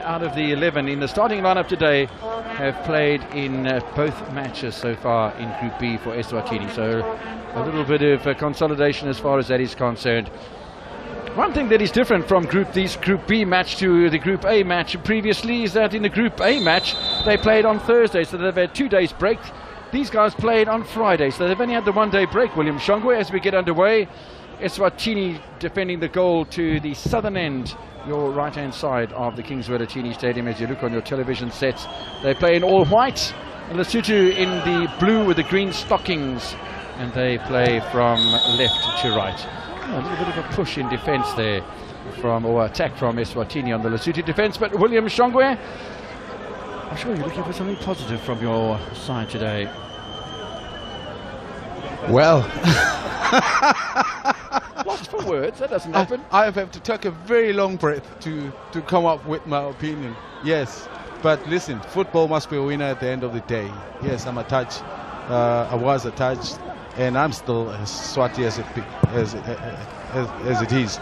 out of the 11 in the starting lineup today have played in both matches so far in Group B for Eswatini. So a little bit of consolidation as far as that is concerned. One thing that is different from this Group B match to the Group A match previously is that in the Group A match they played on Thursday, so they've had 2 days break. These guys played on Friday, so they've only had the 1 day break. William Shongwe, as we get underway, Eswatini defending the goal to the southern end, your right hand side of the Kings Mauritania Stadium as you look on your television sets. They play in all white, and Lesotho in the blue with the green stockings, and they play from left to right. A little bit of a push in defence there or attack from Eswatini on the Lesotho defence. But William Shongwe, I'm sure you're looking for something positive from your side today. Well, lost for words, that doesn't happen. I have to take a very long breath to come up with my opinion. Yes, but listen, football must be a winner at the end of the day. Yes, I'm attached. I was attached. And I'm still as Swati as it is,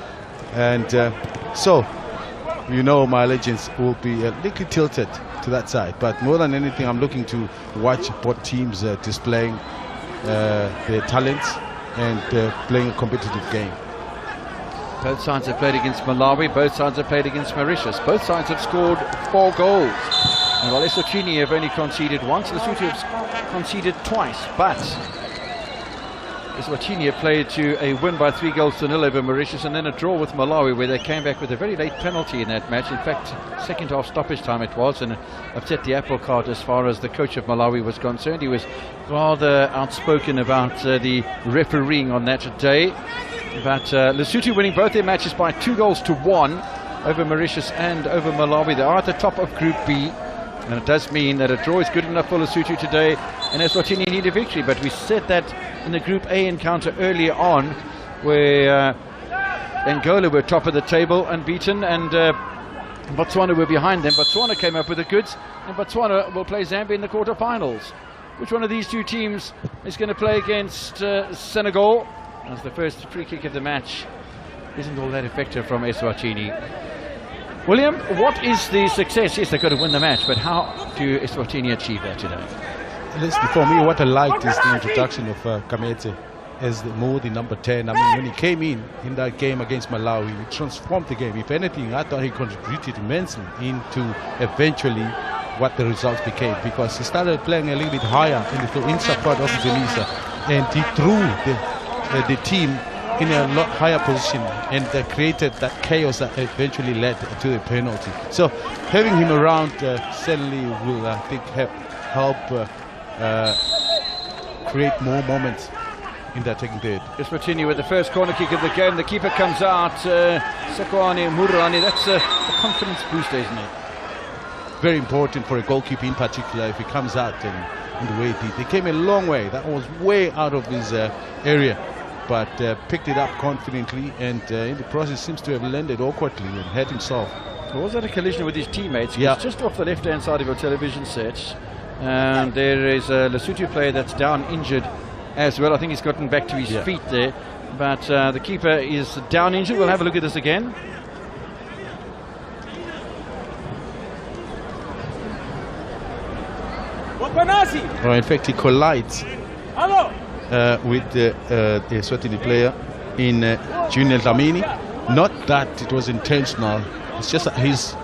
and so you know my allegiance will be a little tilted to that side. But more than anything, I'm looking to watch both teams displaying their talents and playing a competitive game. Both sides have played against Malawi. Both sides have played against Mauritius. Both sides have scored 4 goals. And while Eswatini have only conceded once, Lesotho have conceded twice. But Eswatini have played to a win by 3-0 over Mauritius, and then a draw with Malawi, where they came back with a very late penalty in that match. In fact, second half stoppage time it was, and upset the apple cart as far as the coach of Malawi was concerned. He was rather outspoken about the refereeing on that day. But Lesotho winning both their matches by 2-1 over Mauritius and over Malawi. They are at the top of Group B. And it does mean that a draw is good enough for Lesotho today, and Eswatini need a victory. But we said that in the Group A encounter earlier on, where Angola were top of the table unbeaten, and Botswana were behind them. Botswana came up with the goods, and Botswana will play Zambia in the quarterfinals. Which one of these two teams is going to play against Senegal? As the first free kick of the match isn't all that effective from Eswatini. William, what is the success? Yes, they've got to win the match, but how do Eswatini achieve that today? Listen, for me, what I liked is the introduction of Kamete as the number 10. I mean, when he came in that game against Malawi, he transformed the game. If anything, I thought he contributed immensely into eventually what the results became, because he started playing a little bit higher in the inside part of Tunisia, and he threw the team in a lot higher position, and created that chaos that eventually led to the penalty. So having him around certainly will, I think, help create more moments in the attacking third. Eswatini with the first corner kick of the game. The keeper comes out, Sekwani Murani. That's a confidence booster, isn't it? Very important for a goalkeeper in particular, if he comes out in the way he did. They came a long way. That was way out of his area, but picked it up confidently, and in the process seems to have landed awkwardly and hurt himself. So was that a collision with his teammates? Yeah. It's just off the left-hand side of your television set. And there is a Lesotho player that's down injured as well. I think he's gotten back to his feet there. But the keeper is down injured. We'll have a look at this again. Well, in fact, he collides with the Eswatini player in Junior Dlamini. Not that it was intentional, it's just that his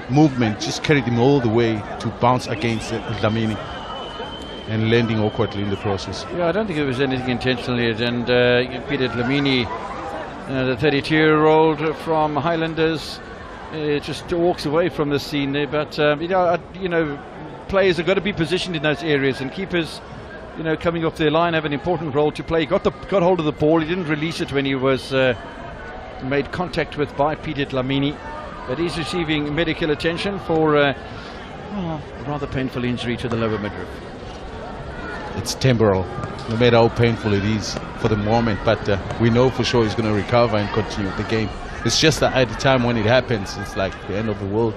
movement just carried him all the way to bounce against Dlamini and landing awkwardly in the process. Yeah, I don't think it was anything intentional here. And Peter Dlamini, the 32-year-old from Highlanders, just walks away from the scene there. But you know, players have got to be positioned in those areas, and keepers, you know, coming off their line have an important role to play. He got hold of the ball. He didn't release it when he was made contact with by Peter Dlamini, but he's receiving medical attention for a rather painful injury to the lower midriff. It's temporal, no matter how painful it is for the moment, but we know for sure he's going to recover and continue the game. It's just that at the time when it happens, it's like the end of the world.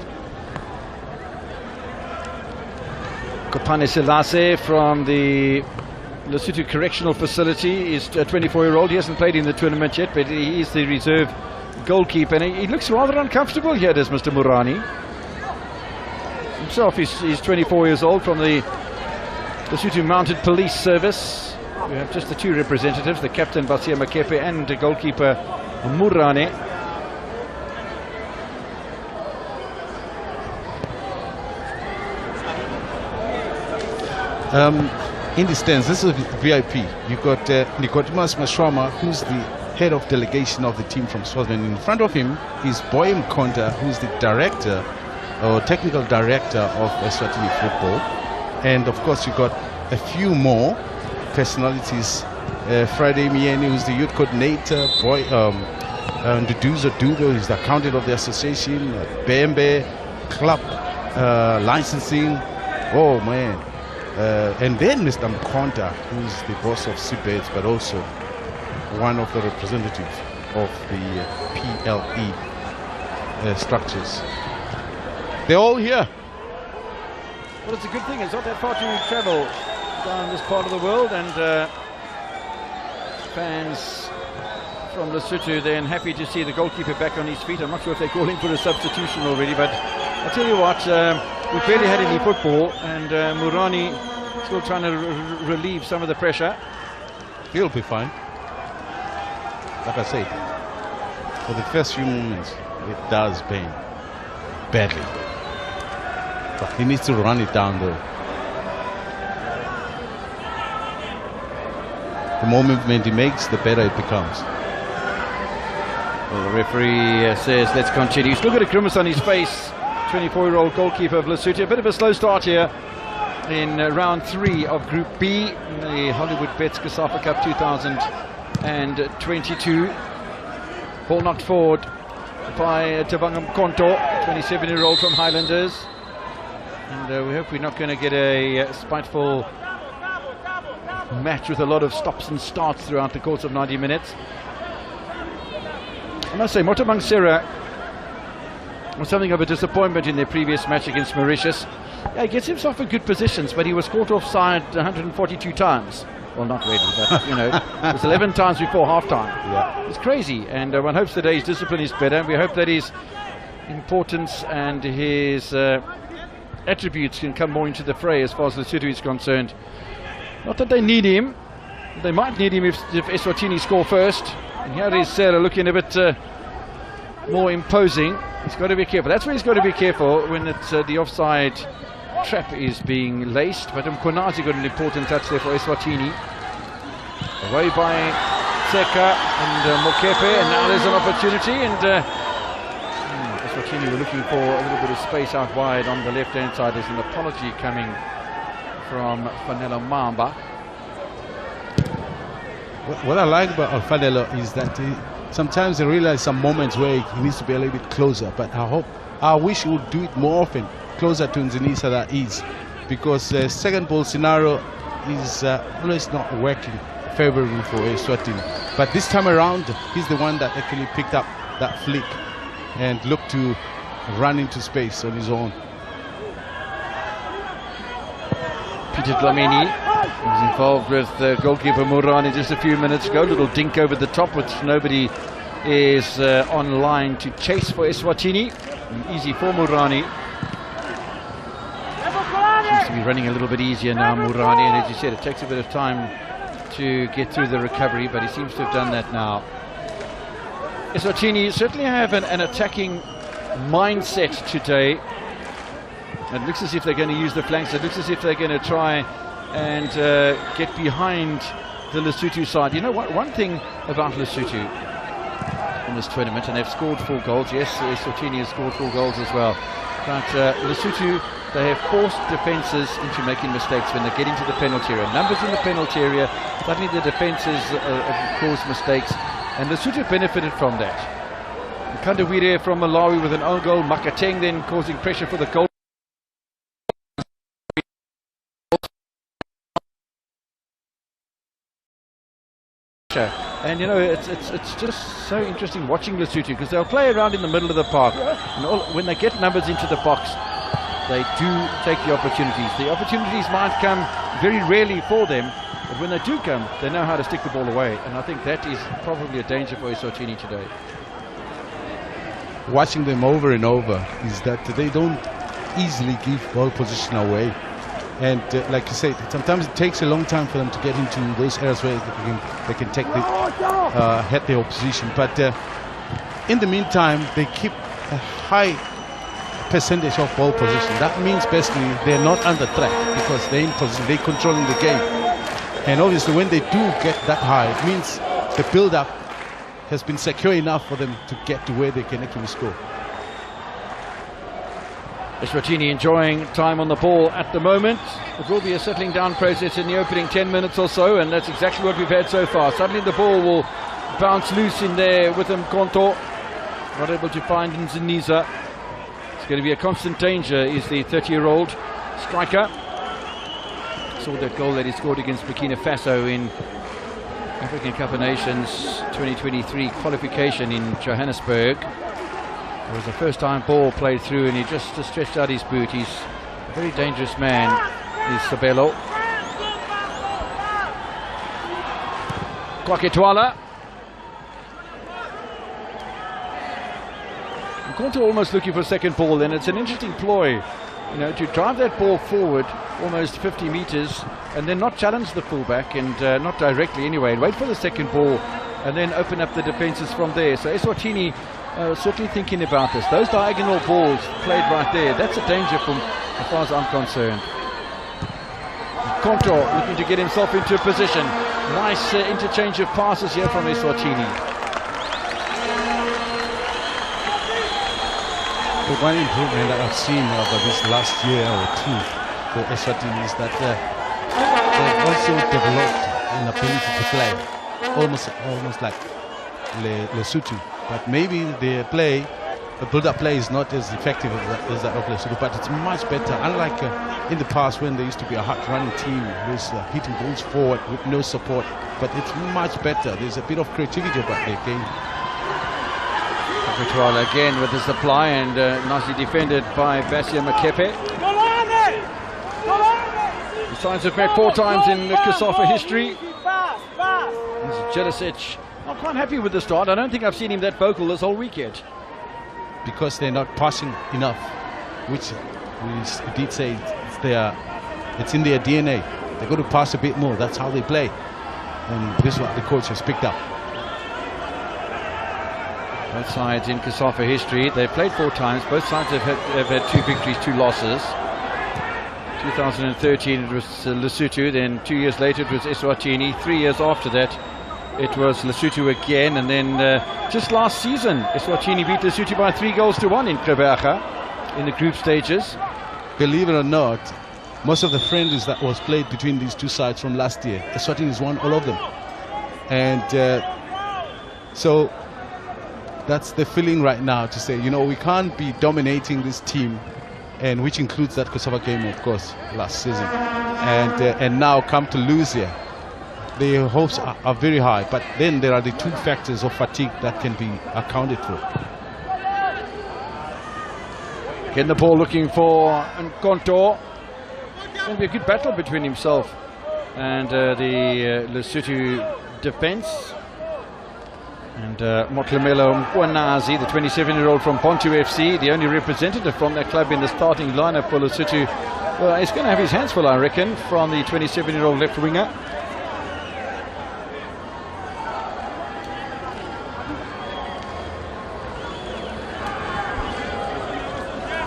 Kopane Selase from the Lesotho Correctional Facility is a 24-year-old. He hasn't played in the tournament yet, but he is the reserve goalkeeper, and he looks rather uncomfortable here, does Mr. Mourani. Himself, he's 24 years old, from the Lesotho Mounted Police Service. We have just the two representatives, the captain Basia Makepe and the goalkeeper Mourani. In the stands, this is VIP. You got Nicodemus Mashwama, who's the head of delegation of the team from Swaziland. In front of him is Boyem Konta, who's the director or technical director of Eswatini football. And of course, you got a few more personalities. Friday Mieni, who's the youth coordinator. Nduduzo Dugo, who's the accountant of the association. Bembe, club licensing. Oh man. And then Mr. Mkonta, who's the boss of Seabeds, but also one of the representatives of the PLE structures. They're all here. Well, it's a good thing. It's not that far to travel down this part of the world, and fans from Lesotho then happy to see the goalkeeper back on his feet. I'm not sure if they're calling for a substitution already, but I'll tell you what, we barely had any football, and Mourani still trying to relieve some of the pressure. He'll be fine. Like I said, for the first few moments, it does pain badly. But he needs to run it down though. The more movement he makes, the better it becomes. Well, the referee says let's continue. Still got a grimace on his face. 24-year-old goalkeeper of Lesotho. A bit of a slow start here in round 3 of Group B in the Hollywood Bets Cosafa Cup 2022. Ball knocked forward by Tabangam Konto, 27-year-old from Highlanders. And we hope we're not going to get a spiteful match with a lot of stops and starts throughout the course of 90 minutes. I must say, Motabang Sera was something of a disappointment in their previous match against Mauritius. Yeah, he gets himself in good positions, but he was caught offside 142 times. Well, not really, but you know, it was 11 times before half-time. Yeah. It's crazy, and one hopes that his discipline is better. We hope that his importance and his attributes can come more into the fray as far as Lesotho is concerned. Not that they need him. They might need him if Eswatini score first. And here is Sarah looking a bit more imposing. He's got to be careful. That's where he's got to be careful when it's the offside trap is being laced. But Mkonazi got an important touch there for Eswatini. Away by Seka and Mokepe, and now there's an opportunity. And Eswatini were looking for a little bit of space out wide on the left-hand side. There's an apology coming from Fanelo Mamba. What I like about Fanelo is that sometimes he realizes some moments where he needs to be a little bit closer, but I wish he would do it more often, closer to Nzinisa that is, because the second ball scenario is always not working favorably for Eswatini. But this time around, he's the one that actually picked up that flick and looked to run into space on his own. Peter Dlamini was involved with goalkeeper Mourani just a few minutes ago. Little dink over the top, which nobody is on line to chase for Eswatini. Easy for Mourani. Seems to be running a little bit easier now, Mourani, and as you said, it takes a bit of time to get through the recovery, but he seems to have done that now. Eswatini certainly have an attacking mindset today. It looks as if they're going to use the flanks. It looks as if they're going to try and get behind the Lesotho side. You know what? One thing about Lesotho in this tournament, and they've scored 4 goals. Yes, Eswatini has scored 4 goals as well. But Lesotho, they have forced defences into making mistakes when they get into the penalty area. Numbers in the penalty area, suddenly the defences cause mistakes, and Lesotho benefited from that. Kandawire from Malawi with an own goal. Makateng then causing pressure for the goal. And you know, it's just so interesting watching Lesotho, because they'll play around in the middle of the park, and when they get numbers into the box, they do take the opportunities. The opportunities might come very rarely for them, but when they do come, they know how to stick the ball away, and I think that is probably a danger for Eswatini today. watching them over and over is that they don't easily give ball position away. And like you said, sometimes it takes a long time for them to get into those areas where they can take the head the opposition. But in the meantime, they keep a high percentage of ball position. That means basically they're not under threat because they're in position, they're controlling the game. And obviously when they do get that high, it means the build-up has been secure enough for them to get to where they can actually score. Eswatini enjoying time on the ball at the moment. It will be a settling down process in the opening 10 minutes or so, and that's exactly what we've had so far. Suddenly the ball will bounce loose in there with Mkonto. Not able to find Nziniza. It's going to be a constant danger, is the 30-year-old striker. Saw that goal that he scored against Burkina Faso in African Cup of Nations 2023 qualification in Johannesburg. It was the first time ball played through and he just stretched out his boot. He's a very dangerous man, is Sabelo. Kwaketwala. Mkonto almost looking for a second ball, and it's an interesting ploy, you know, to drive that ball forward almost 50 meters and then not challenge the fullback, and not directly anyway, and wait for the second ball and then open up the defenses from there. So Eswatini certainly thinking about this. Those diagonal balls played right there, that's a danger from as far as I'm concerned. Mkonto looking to get himself into a position. Nice interchange of passes here from Eswatini. The one improvement that I've seen over this last year or two for Eswatini is that they've also developed an ability to play, almost like Lesotho. But maybe their play, the build-up play, is not as effective as that of Lesotho, but it's much better. Unlike in the past when there used to be a hard-running team who's hitting balls forward with no support, but it's much better. There's a bit of creativity about their game. Equatorial again with the supply, and nicely defended by Basia Makepe. The Signs have met 4 times in Cosafa history. Jelicic not quite happy with the start. I don't think I've seen him that vocal this whole weekend. Because they're not passing enough, which we did say it's in their DNA. They're going to pass a bit more. That's how they play. And this is what the coach has picked up. Both sides in Cosafa history, they've played 4 times. Both sides have had 2 victories, 2 losses. 2013 it was Lesotho, then 2 years later it was Eswatini. 3 years after that it was Lesotho again, and then just last season Eswatini beat Lesotho by 3-1 in Gabon in the group stages. Believe it or not, most of the friendlies that was played between these two sides from last year, Eswatini has won all of them. And so that's the feeling right now, to say, you know, we can't be dominating this team, and which includes that Cosafa game, of course, last season, and now come to lose here. The hopes are very high, but then there are the 2 factors of fatigue that can be accounted for. Again, the ball looking for Mkonto. It's going to be a good battle between himself and the Lesotho defense. And Motlemelo Mkwanazi, the 27-year-old from Pontu FC, the only representative from that club in the starting lineup for Lesotho. Well, he's going to have his hands full, I reckon, from the 27-year-old left winger.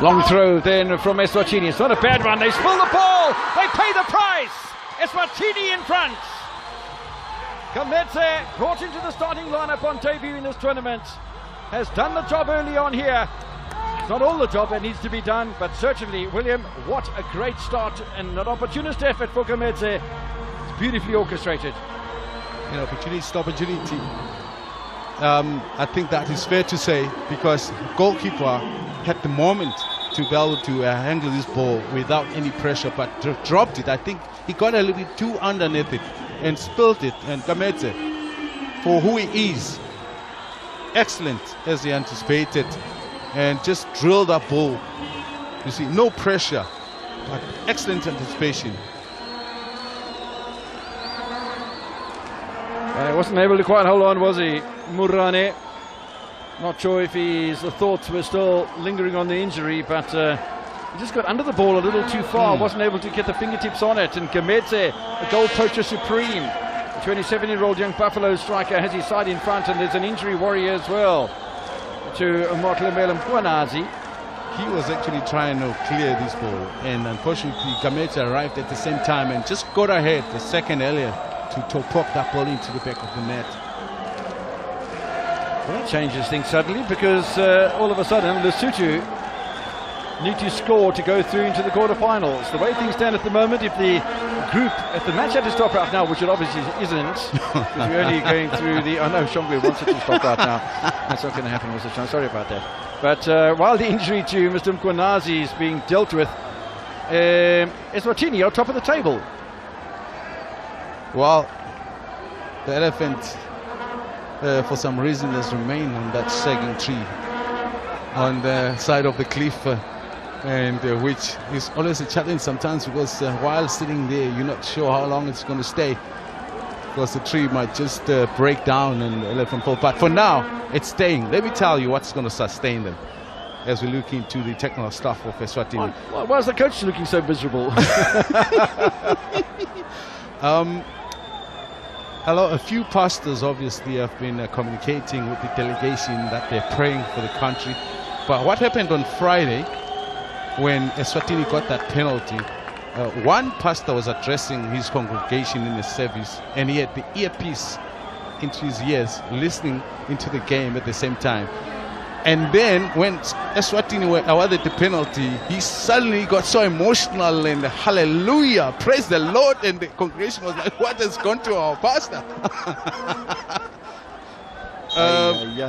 Long throw then from Eswatini. It's not a bad one. They spill the ball. They pay the price. Eswatini in front. Kametse, brought into the starting lineup on debut in this tournament, has done the job early on here. It's not all the job that needs to be done, but certainly, William, what a great start and an opportunist effort for Kametse. It's beautifully orchestrated. Opportunity to opportunity. I think that is fair to say, because goalkeeper had the moment to be able to handle this ball without any pressure, but dropped it. I think he got a little bit too underneath it and spilled it. And Kametse, for who he is, excellent as he anticipated, and just drilled that ball. You see, no pressure, but excellent anticipation. Wasn't able to quite hold on, was he, Murane? Not sure if his thoughts were still lingering on the injury, but he just got under the ball a little too far, wasn't able to get the fingertips on it. And Gamedze, the goal poacher supreme, the 27-year-old young Buffalo striker, has his side in front, and there's an injury worry as well to Motlemela Mkhonazi. He was actually trying to clear this ball, and unfortunately Gamedze arrived at the same time and just got ahead a second earlier to poke that ball into the back of the net. Well, that changes things suddenly, because all of a sudden Lesotho need to score to go through into the quarterfinals. The way things stand at the moment, if the match had to stop right now, which it obviously isn't, because we're only going through the... Oh no, Shongwe wants it to stop right now. That's not going to happen, Mr. Chan. Sorry about that. But while the injury to Mr. Mkhonazi is being dealt with, Eswatini on top of the table. Well, the elephant, for some reason, has remained on that sagging tree on the side of the cliff, and which is always a challenge sometimes, because while sitting there, you're not sure how long it's going to stay, because the tree might just break down and the elephant fall. But for now, it's staying. Let me tell you what's going to sustain them as we look into the technical stuff of Eswatini. Why is the coach looking so miserable? Hello, a few pastors obviously have been communicating with the delegation that they're praying for the country. But what happened on Friday when Eswatini got that penalty, one pastor was addressing his congregation in the service, and he had the earpiece into his ears, listening into the game at the same time. And then when Eswatini were awarded the penalty, he suddenly got so emotional and hallelujah, praise the Lord, and the congregation was like, what has gone to our pastor?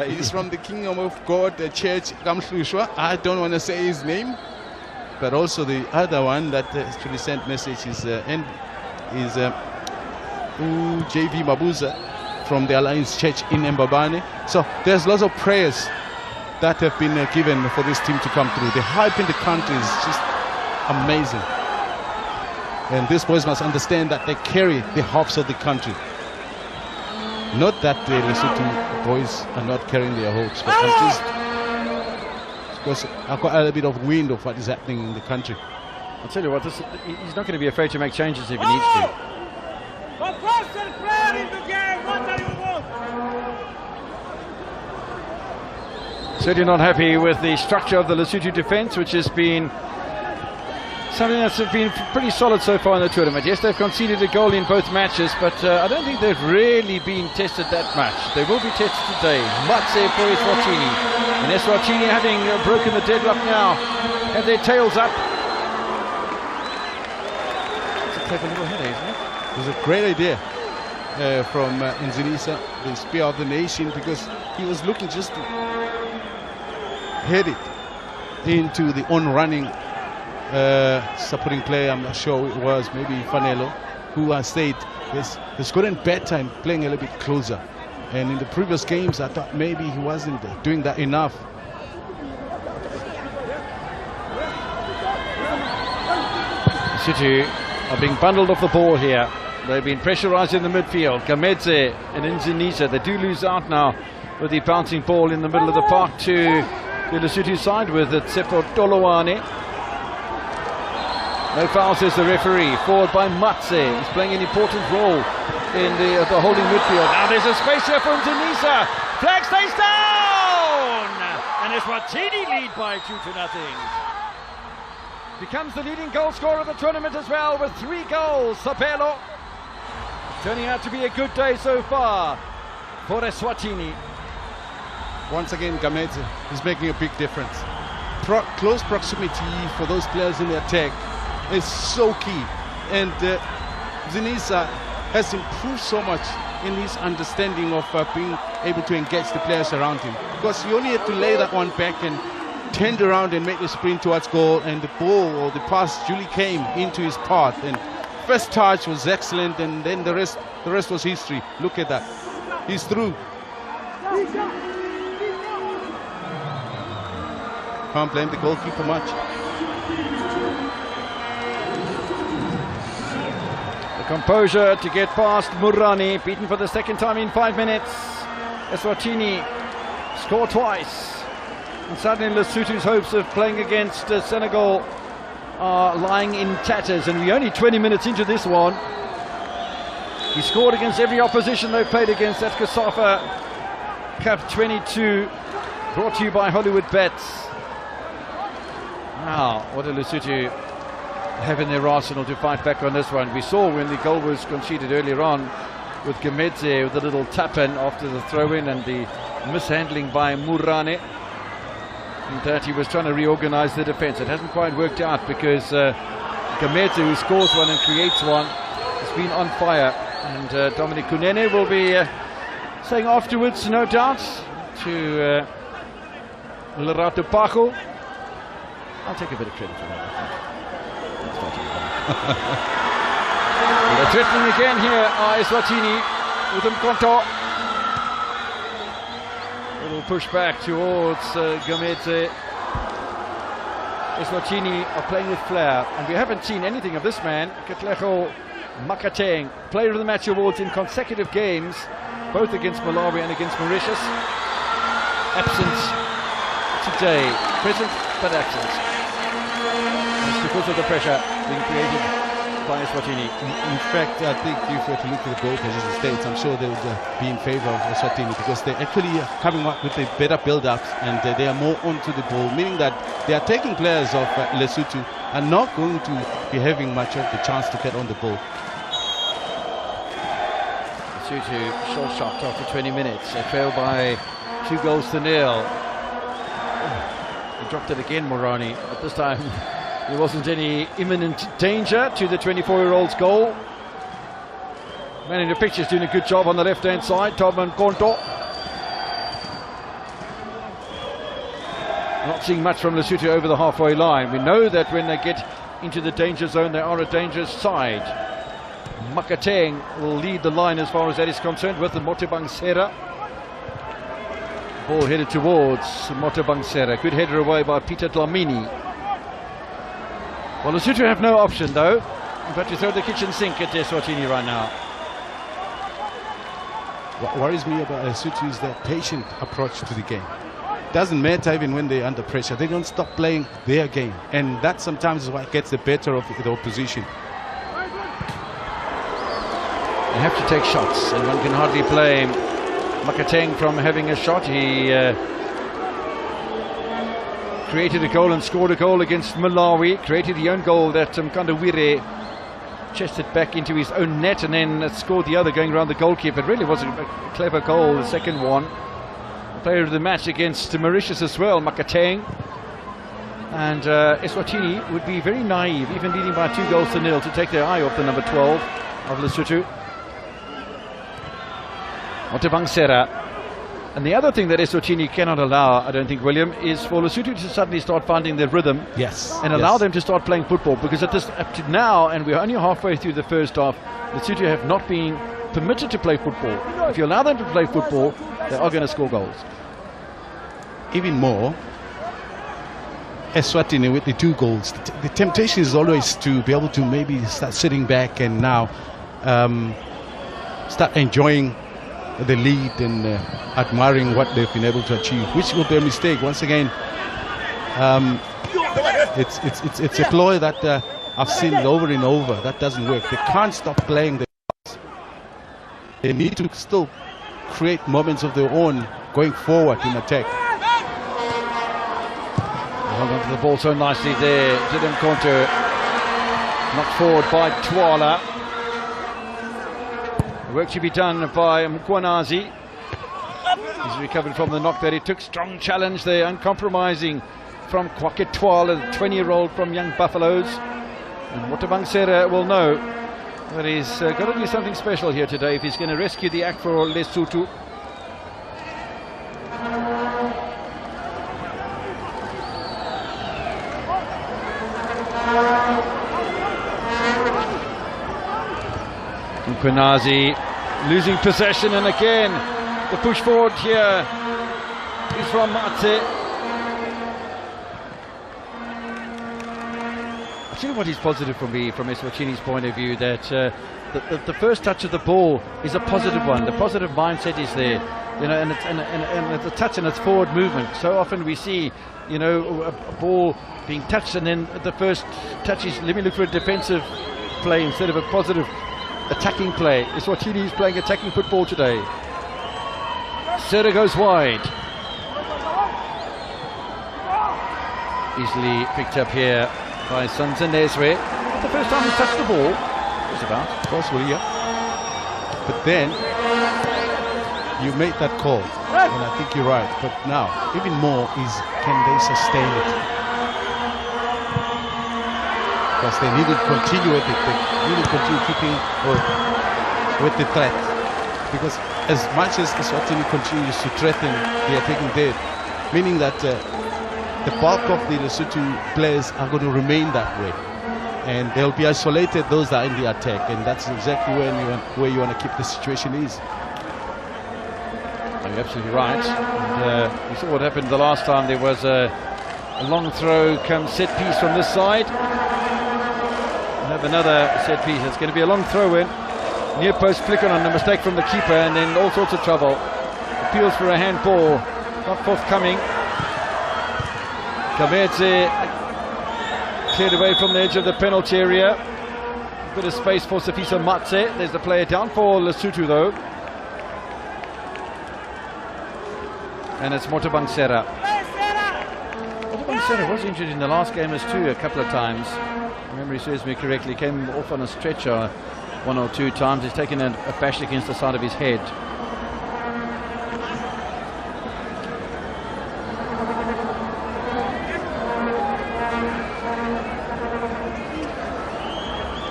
He's from the Kingdom of God, the church, Kamhlushwa. I don't want to say his name, but also the other one that actually sent message is JV Mabuza from the Alliance Church in Mbabane. So there's lots of prayers that have been given for this team to come through. The hype in the country is just amazing. And these boys must understand that they carry the hopes of the country. Not that the Lesotho boys are not carrying their hopes, but because I've got a little bit of wind of what is happening in the country. I'll tell you what, he's not going to be afraid to make changes if he needs to. Certainly not happy with the structure of the Lesotho defence, which has been something that's been pretty solid so far in the tournament. Yes, they've conceded a goal in both matches, but I don't think they've really been tested that much. They will be tested today. Matse for Eswatini. And Eswatini, having broken the deadlock now, have their tails up. It's a clever little header, isn't it? It was a great idea from Nzinisa, the spear of the nation, because he was looking just to head it into the on-running supporting player. I'm not sure who it was, maybe Fanelo, who said he's gotten better and playing a little bit closer. And in the previous games, I thought maybe he wasn't doing that enough. City are being bundled off the ball here. They've been pressurised in the midfield. Gamedze and Nzinisa, they do lose out now with the bouncing ball in the middle of the park to the Lesotho side with Tsepo Tolowane. No foul, says the referee. Forward by Matse. He's playing an important role in the holding midfield. Now there's a space here for Nzinisa. Flag stays down! And Eswatini lead by 2-0. Becomes the leading goal scorer of the tournament as well with 3 goals. Sapelo. Turning out to be a good day so far for Eswatini. Once again, Gamedze is making a big difference. Close proximity for those players in the attack is so key. And Nzinisa has improved so much in his understanding of being able to engage the players around him. Because he only had to lay that one back and turned around and make the sprint towards goal, and the ball or the pass duly came into his path. And first touch was excellent, and then the rest was history. Look at that. He's through. Can't blame the goalkeeper much. The composure to get past Murani, beaten for the second time in 5 minutes. Eswatini score twice. And suddenly Lesotho's hopes of playing against Senegal are lying in tatters, and we're only 20 minutes into this one. He scored against every opposition they've played against at Cosafa Cup 22, brought to you by Hollywood Bets. Now, what do Lesotho have in their arsenal to fight back on this one? We saw when the goal was conceded earlier on with Gamedze with a little tap-in after the throw-in and the mishandling by Murane, that he was trying to reorganize the defense. It hasn't quite worked out because Gamedze, who scores one and creates one, has been on fire. And Dominic Kunene will be saying afterwards, no doubt, to Lerato Pacho, I'll take a bit of credit for that, I think. They're threatening again here, Eswatini with Mkonto. Little push back towards Gamedze. Eswatini are playing with flair, and we haven't seen anything of this man, Katlego Makateng, player of the match awards in consecutive games, both against Malawi and against Mauritius. Absent today, present but absent. It's because of the pressure being created by Eswatini. In fact, I think if we were to look at the goal position states, I'm sure they would be in favour of Eswatini, because they're actually coming up with a better build-ups, and they are more onto the ball, meaning that they are taking players of Lesotho and not going to be having much of the chance to get on the ball. Lesotho short shot after 20 minutes. They failed by 2-0. He dropped it again, Morani, but this time there wasn't any imminent danger to the 24-year-old's goal. Man in the picture is doing a good job on the left-hand side, Tobman Konto. Not seeing much from Lesotho over the halfway line. We know that when they get into the danger zone, they are a dangerous side. Makateng will lead the line as far as that is concerned with the Motebangsera. Ball headed towards Motebangsera. Good header away by Peter Dlamini. Well, Lesotho have no option though, but to throw the kitchen sink at Eswatini right now. What worries me about Lesotho is their patient approach to the game. Doesn't matter even when they're under pressure, they don't stop playing their game, and that sometimes is what gets the better of the opposition. They have to take shots, and one can hardly blame Makateng from having a shot. He created a goal and scored a goal against Malawi, created the own goal that Mkandawire chested back into his own net and then scored the other going around the goalkeeper. It really was a clever goal, the second one. Player of the match against Mauritius as well, Makateng. And Eswatini would be very naive, even leading by 2-0, to take their eye off the number 12 of Lesotho, Motebangsera. And the other thing that Eswatini cannot allow, I don't think, William, is for Lesotho to suddenly start finding their rhythm. Yes. And allow them to start playing football, because up to now, and we're only halfway through the first half, Lesotho have not been permitted to play football. If you allow them to play football, they are going to score goals. Even more, Eswatini with the 2 goals, the temptation is always to be able to maybe start sitting back and now start enjoying the lead and admiring what they've been able to achieve, which will be a mistake. Once again, it's a ploy that I've seen over and over. That doesn't work. They can't stop playing the pass. They need to still create moments of their own going forward in attack. Hold on to the ball so nicely there. Dylan Konto knocked forward by Twala. The work to be done by Mkwanazi. He's recovered from the knock that he took. Strong challenge there, uncompromising from Kwake Twala, the 20-year-old from Young Buffaloes. And Motebangsera will know that he's got to do something special here today if he's going to rescue the act for Lesotho. Mkwanazi losing possession, and again the push forward here is from Matse. I think what is positive for me from Eswatini's point of view, that the first touch of the ball is a positive one. The positive mindset is there, you know, and it's a touch and it's forward movement. So often we see, you know, a ball being touched and then the first touch is, let me look for a defensive play instead of a positive attacking play. Eswatini is playing attacking football today. Serra goes wide. Easily picked up here by Sanzanezwe. The first time he's touched the ball. Just about. Possibly, yeah. But then you made that call, and I think you're right. But now, even more is, can they sustain it? Because they need to continue with it. They need to continue keeping with the threat. Because as much as Eswatini continues to threaten the attacking third, meaning that the bulk of the Lesotho players are going to remain that way. And they'll be isolated, those that are in the attack, and that's exactly where you want to keep the situation is. You're absolutely right. And, you saw what happened the last time. There was a long throw come set piece from this side. We'll have another set piece. It's going to be a long throw in. Near post flick on a mistake from the keeper, and then all sorts of trouble. Appeals for a handball, not forthcoming. Kavetse cleared away from the edge of the penalty area. A bit of space for Sifiso Matse. There's the player down for Lesotho though. And it's Motabang Serra. Motabang Serra was injured in the last game as too a couple of times. If memory serves me correctly. Came off on a stretcher one or two times. He's taken a bash against the side of his head.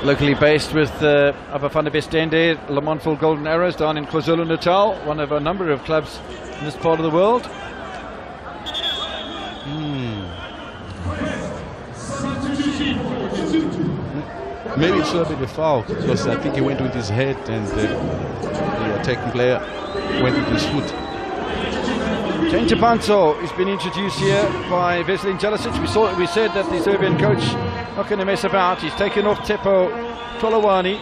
Locally based with Abafana Bestende, Le Mans Golden Arrows down in KwaZulu-Natal, one of a number of clubs in this part of the world. Maybe it should have been a foul, because I think he went with his head and the attacking player went with his foot. Jane Tabanto has been introduced here by Veselin Jalisic. We said that the Serbian coach not going to mess about. He's taken off Teppo Tolawani.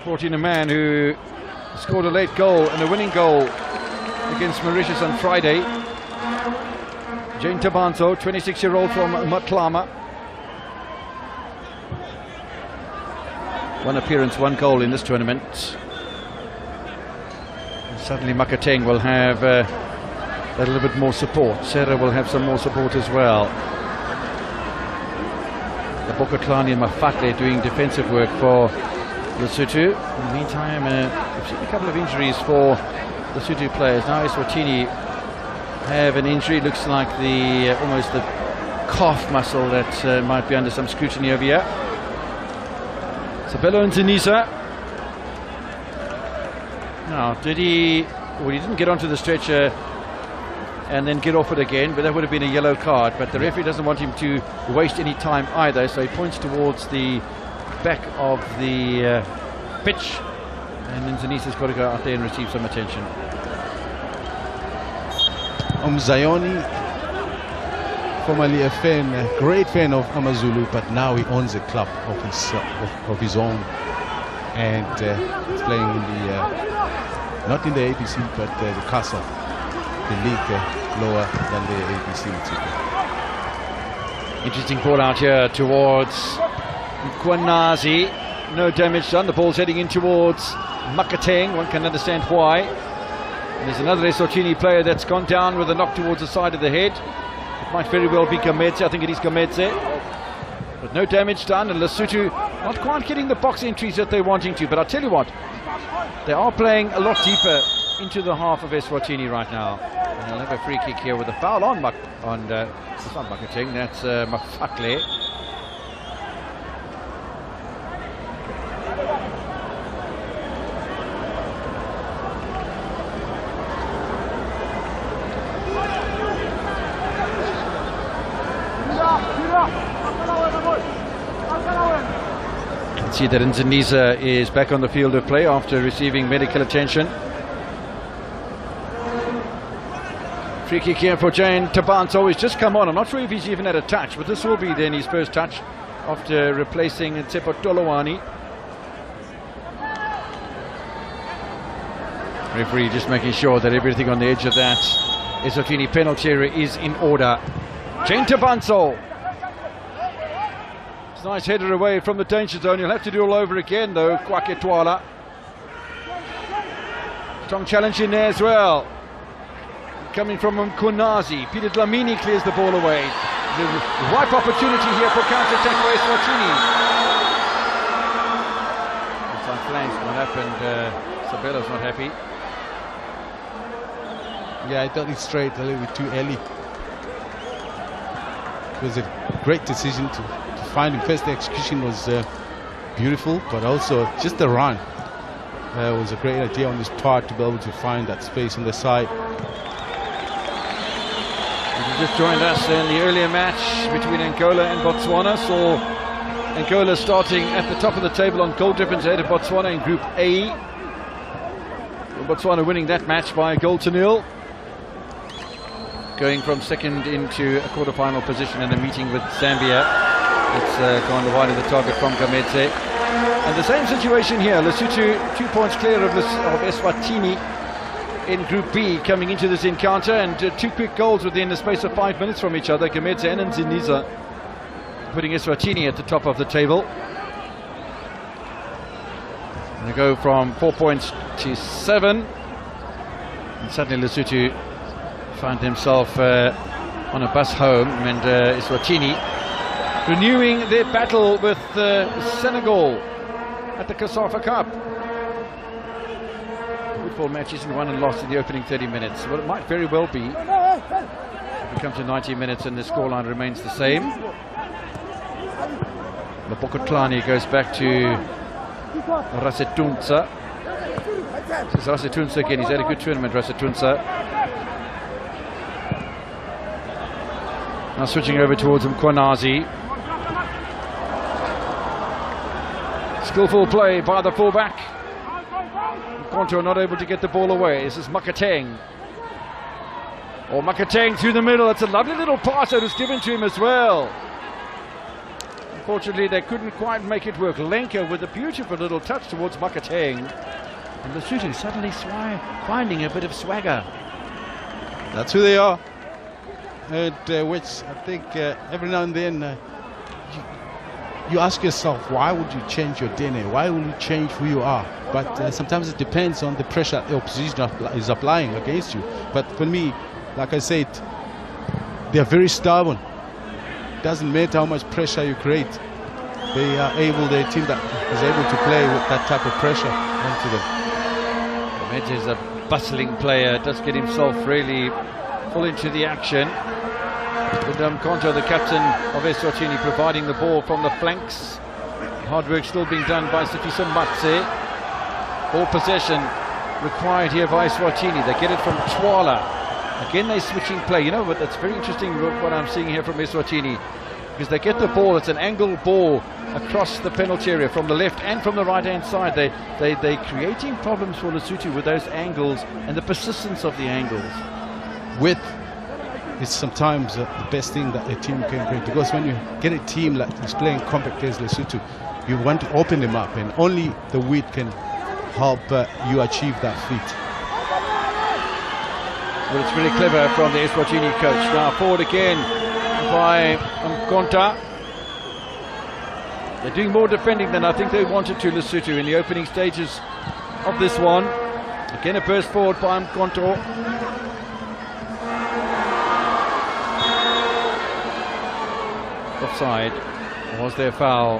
Brought in a man who scored a late goal and a winning goal against Mauritius on Friday. Jane Tabanto, 26-year-old from Matlama. One appearance, one goal in this tournament. Suddenly Makateng will have a little bit more support. Serra will have some more support as well. The Bokotlani and Mafatle doing defensive work for Lesotho. In the meantime, we've seen a couple of injuries for the Lesotho players. Now Eswatini have an injury. Looks like the almost the calf muscle that might be under some scrutiny over here. Sabelo and Zinisa. Now, he didn't get onto the stretcher and then get off it again, but that would have been a yellow card. But the referee doesn't want him to waste any time either, so he points towards the back of the pitch, and then Zanisa's got to go out there and receive some attention. Zayoni, formerly a great fan of Amazulu, but now he owns a club of his own, and he's playing in the not in the ABC, but the Cosafa, the league lower than the ABC. Interesting ball out here towards Kwanazi. No damage done. The ball's heading in towards Makateng. One can understand why. And there's another Eswatini player that's gone down with a knock towards the side of the head. It might very well be Gamedze. I think it is Gamedze. But no damage done, and Lesotho not quite getting the box entries that they're wanting to. But I'll tell you what, they are playing a lot deeper into the half of Eswatini right now. And they'll have a free kick here with a foul on it's not Makateng, that's Mafatle. See that Nzanisa is back on the field of play after receiving medical attention. Free kick here for Jane Tabanto. He's just come on. I'm not sure if he's even had a touch, but this will be then his first touch after replacing Tsepo Tolowani. Referee just making sure that everything on the edge of that Eswatini penalty area is in order. Jane Tabanso. It's a nice header away from the danger zone. He'll have to do all over again though, Kwaketwala. Strong challenge in there as well. Coming from Mkunazi. Peter Dlamini clears the ball away. The ripe opportunity here for counter-attack for Eswatini. Inside flanks, what happened? Sabella's not happy. Yeah, I thought it straight a little bit too early. It was a great decision to find him. First, the execution was beautiful, but also just the run was a great idea on his part to be able to find that space on the side. If you just joined us in the earlier match between Angola and Botswana, saw Angola starting at the top of the table on goal difference ahead of Botswana in Group A. Botswana winning that match by 1-0. Going from second into a quarter-final position in a meeting with Zambia. It's gone wide of the target from Gamete. And the same situation here. Lesotho 2 points clear of Eswatini in Group B coming into this encounter, and 2 quick goals within the space of 5 minutes from each other. Gamete and Nziniza putting Eswatini at the top of the table. And they go from 4 points to 7. And suddenly Lesotho found himself on a bus home, and Eswatini renewing their battle with Senegal at the Cosafa Cup. Football match isn't won and lost in the opening 30 minutes. Well, it might very well be. We come to 90 minutes and the scoreline remains the same. Labokotlani goes back to Rasetunsa. This is Rasetunsa again. He's had a good tournament, Rasetunsa. Now switching over towards Mkhonazi. Skillful play by the fullback. Mkonto not able to get the ball away. This is Makateng. Oh, Makateng through the middle. It's a lovely little pass that was given to him as well. Unfortunately, they couldn't quite make it work. Lenka with a beautiful little touch towards Makateng. And the shooting suddenly finding a bit of swagger. That's who they are. And which I think every now and then you ask yourself, why would you change your DNA? Why would you change who you are? But sometimes it depends on the pressure the opposition is applying against you. But for me, like I said, they are very stubborn. Doesn't matter how much pressure you create. They are able, the team that is able to play with that type of pressure onto them. Gamete is a bustling player, does get himself really full into the action. With Mkonto, the captain of Eswatini, providing the ball from the flanks. Hard work still being done by Sifiso Matse. Ball possession required here by Eswatini. They get it from Twala. Again, they're switching play. You know what? That's very interesting what I'm seeing here from Eswatini, because they get the ball. It's an angled ball across the penalty area from the left and from the right-hand side. They're creating problems for Lesotho with those angles and the persistence of the angles. Width is sometimes the best thing that a team can create, because when you get a team like is playing compact as Lesotho, you want to open them up, and only the width can help you achieve that feat. Well, it's really clever from the Eswatini coach. Now forward again by Mkonta. They're doing more defending than I think they wanted to, Lesotho, in the opening stages of this one. Again a burst forward by Mkonto. Offside. Was there a foul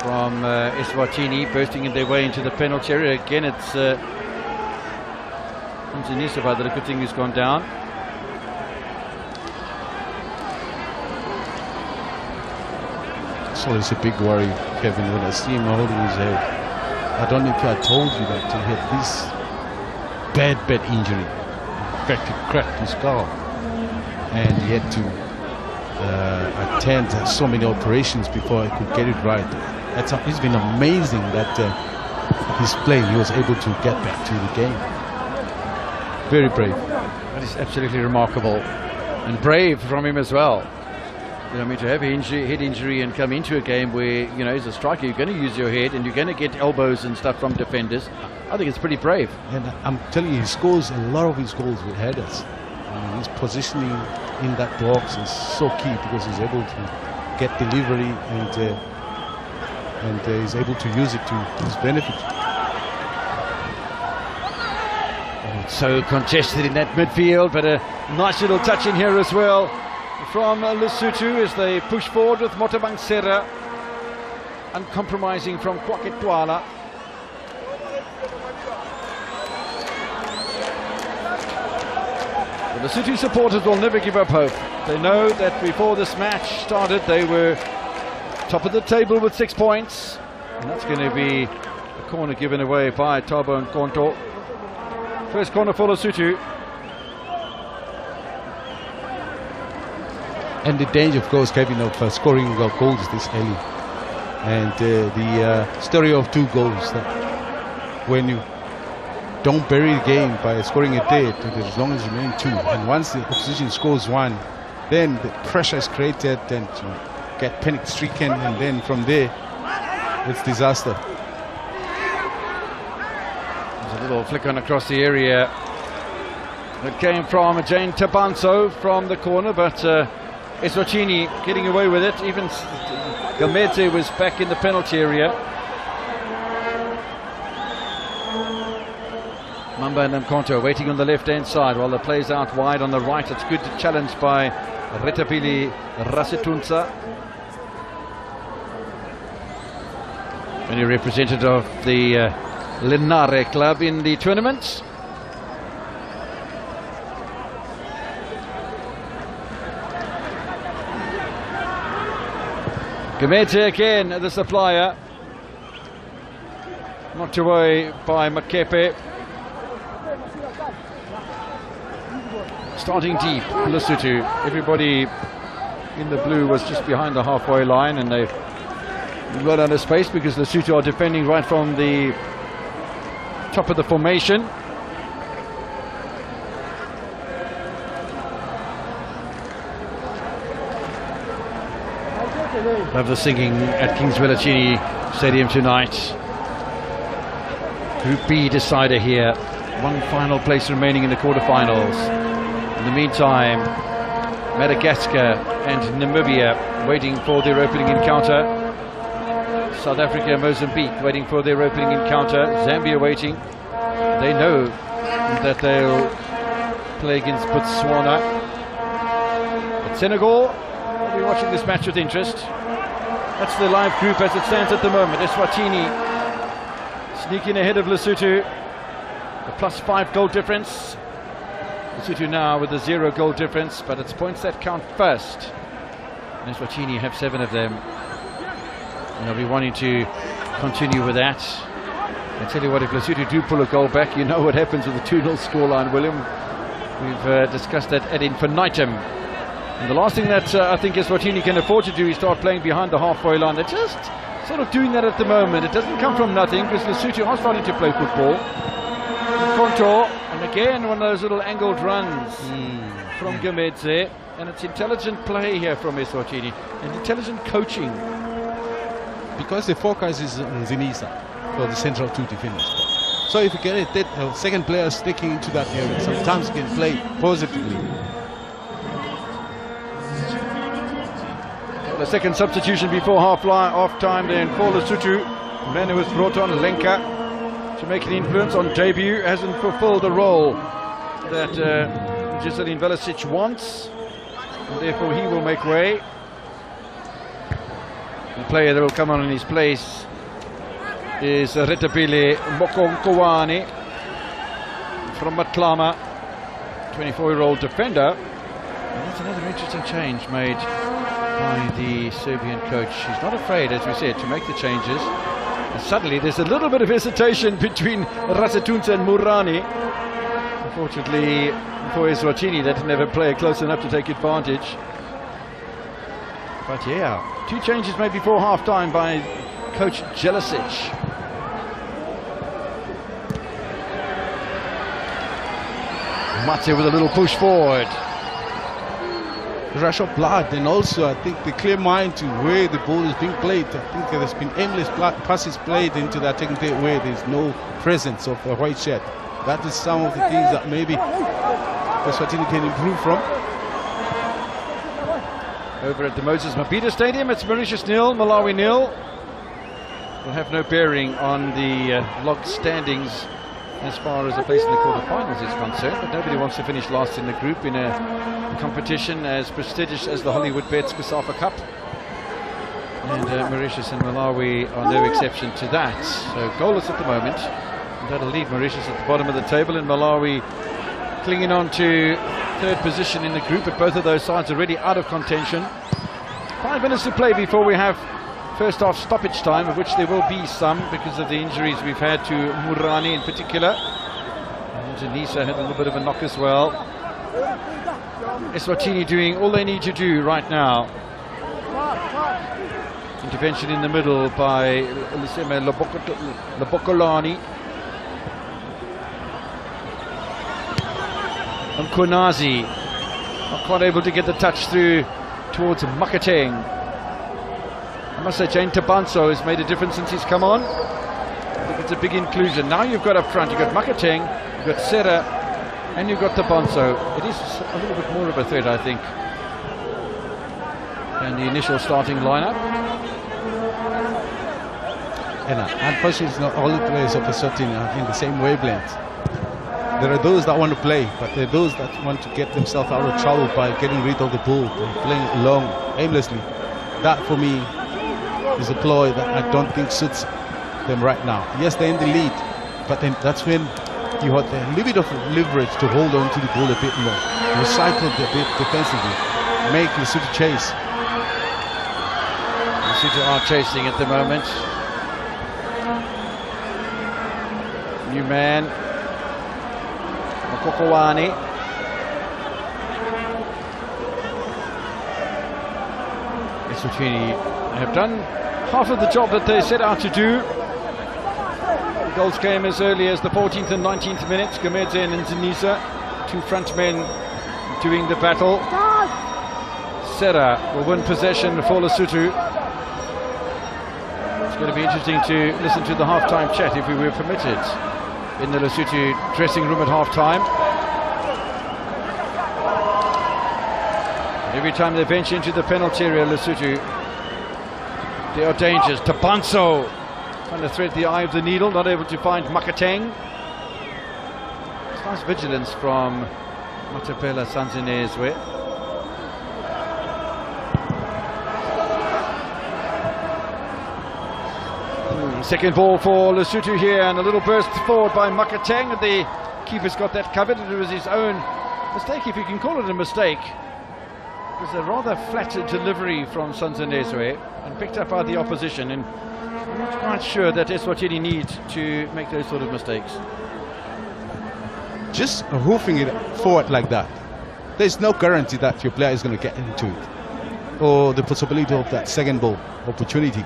from Eswatini, bursting in their way into the penalty area? Again it's Tunisia by the look of thing who's gone down. So it's a big worry, Kevin, when I see him holding his head. I don't know if I told you that he had this bad injury. In fact, he cracked his skull, and he had to attend so many operations before he could get it right. It's been amazing that his play, he was able to get back to the game. Very brave. That is absolutely remarkable, and brave from him as well. I mean, to have a head injury and come into a game where, you know, as a striker, you're going to use your head and you're going to get elbows and stuff from defenders. I think it's pretty brave. And I'm telling you, he scores a lot of his goals with headers. His positioning in that box is so key because he's able to get delivery and he's able to use it to his benefit. So congested in that midfield, but a nice little touch in here as well from Lesotho as they push forward with Motabangsera, uncompromising from Kwaketwala. The Lesotho supporters will never give up hope. They know that before this match started they were top of the table with 6 points, and that's going to be a corner given away by Thabo Nkonto. First corner for Lesotho. And the danger, of course, Kevin, of scoring goals this early. And the story of 2 goals, that when you don't bury the game by scoring a dead, as long as you remain 2. And once the opposition scores 1, then the pressure is created and you get panic stricken, and then from there, it's disaster. A little flick on across the area. It came from Jane Tabanso from the corner, but Eswatini getting away with it. Even Gamete was back in the penalty area. Mamba and Nkonto waiting on the left-hand side while the play's out wide on the right. It's good challenge by Retapili Rasetunsa. Any representative of the Linare club in the tournament. Gamete again, the supplier. Knocked away by Makepe. Starting deep, Lesotho. Everybody in the blue was just behind the halfway line, and they've got under space because Lesotho are defending right from the top of the formation. Love the singing at Kings Welachini Stadium tonight. Group B decider here. 1 final place remaining in the quarterfinals. In the meantime, Madagascar and Namibia waiting for their opening encounter. South Africa and Mozambique waiting for their opening encounter. Zambia waiting. They know that they'll play against Botswana. But Senegal will be watching this match with interest. That's the live group as it stands at the moment. Eswatini sneaking ahead of Lesotho. A +5 goal difference. Lesotho now with a 0 goal difference, but it's points that count first. And Eswatini have 7 of them. And they'll be wanting to continue with that. I tell you what, if Lesotho do pull a goal back, you know what happens with the 2-0 scoreline, William. We've discussed that ad infinitum. And the last thing that I think Eswatini can afford to do is start playing behind the halfway line. They're just sort of doing that at the moment. It doesn't come from nothing because Lesotho are starting to play football. Contour, and again one of those little angled runs from Gamete. And it's intelligent play here from Eswatini and intelligent coaching. Because the focus is on Zinisa for the central 2 defenders. So if you get a second player sticking into that area, sometimes you can play positively. The second substitution before half time then for Lesotho. The man who was brought on, Lenka, to make an influence on debut, hasn't fulfilled the role that Giselin Velicic wants, and therefore he will make way. The player that will come on in his place is Retapile Mokonkowani from Matlama, 24-year-old defender. And that's another interesting change made by the Serbian coach. He's not afraid, as we said, to make the changes. And suddenly there's a little bit of hesitation between Rasetunsa and Murani. Unfortunately for Eswatini, they didn't ever play close enough to take advantage. But yeah, 2 changes made before half-time by coach Jelicic. Matze with a little push forward. rush of blood, and also I think the clear mind to where the ball is being played. I think there's been aimless passes played into that technical way. There's no presence of a white shirt. That is some of the things that maybe Eswatini can improve from. Over at the Moses Mabhida Stadium, it's Mauritius 0, Malawi 0. Will have no bearing on the log standings as far as a place in the quarterfinals is concerned, but nobody wants to finish last in the group in a competition as prestigious as the Hollywood Bets Cosafa Cup. And Mauritius and Malawi are no exception to that. So goalless at the moment. And that'll leave Mauritius at the bottom of the table, and Malawi clinging on to third position in the group, but both of those sides already out of contention. 5 minutes to play before we have first half stoppage time, of which there will be some because of the injuries we've had to Murani in particular. And Tunisia had a little bit of a knock as well. Eswatini doing all they need to do right now. Intervention in the middle by Labokolani. And Konazi not quite able to get the touch through towards Makateng. I must say Jane Tabanso has made a difference since he's come on. I think it's a big inclusion. Now you've got up front, you've got Makateng, you've got Serra, and you've got Tabanso. It is a little bit more of a threat, I think, than the initial starting lineup. And unfortunately, it's not all the players of the Eswatini are in the same wavelength. There are those that want to play, but there are those that want to get themselves out of trouble by getting rid of the ball and playing it long, aimlessly. That, for me, is a ploy that I don't think suits them right now. Yes, they're in the lead, but then that's when you have a little bit of leverage to hold on to the ball a bit more, recycle a bit defensively, make Lesotho chase. Lesotho are chasing at the moment. New man, Makokowani. Eswatini have done half of the job that they set out to do. The goals came as early as the 14th and 19th minutes. Gomedze and Nzinisa, two front men doing the battle. Serra will win possession for Lesotho. It's going to be interesting to listen to the half-time chat, if we were permitted, in the Lesotho dressing room at half-time. Every time they venture into the penalty area, Lesotho, there are dangers. Tabanso trying to thread the eye of the needle, not able to find Makateng. It's nice vigilance from Matapela Sanzinezwe. Second ball for Lesotho here, and a little burst forward by Makateng, and the keeper's got that covered. It was his own mistake, if you can call it a mistake. It was a rather flat delivery from Sanzinezwe and picked up by the opposition, and I'm not quite sure that Eswatini needs to make those sort of mistakes. Just hoofing it forward like that, there's no guarantee that your player is going to get into it, or the possibility of that second ball opportunity.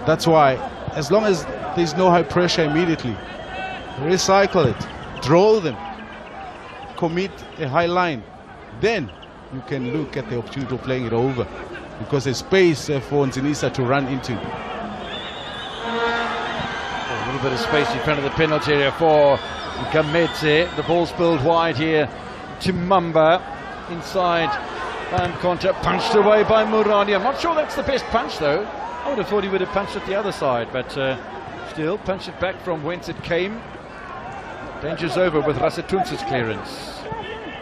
That's why, as long as there's no high pressure immediately, recycle it, draw them, commit a high line, then you can look at the opportunity of playing it over, because there's space for Nzinisa to run into. A little bit of space in front of the penalty area for Gomedze. The ball spilled wide here to Mamba. Inside, and Conta punched away by Murani. I'm not sure that's the best punch, though. I would have thought he would have punched it the other side, but still punched it back from whence it came. Danger's over with Rasetunsa's clearance.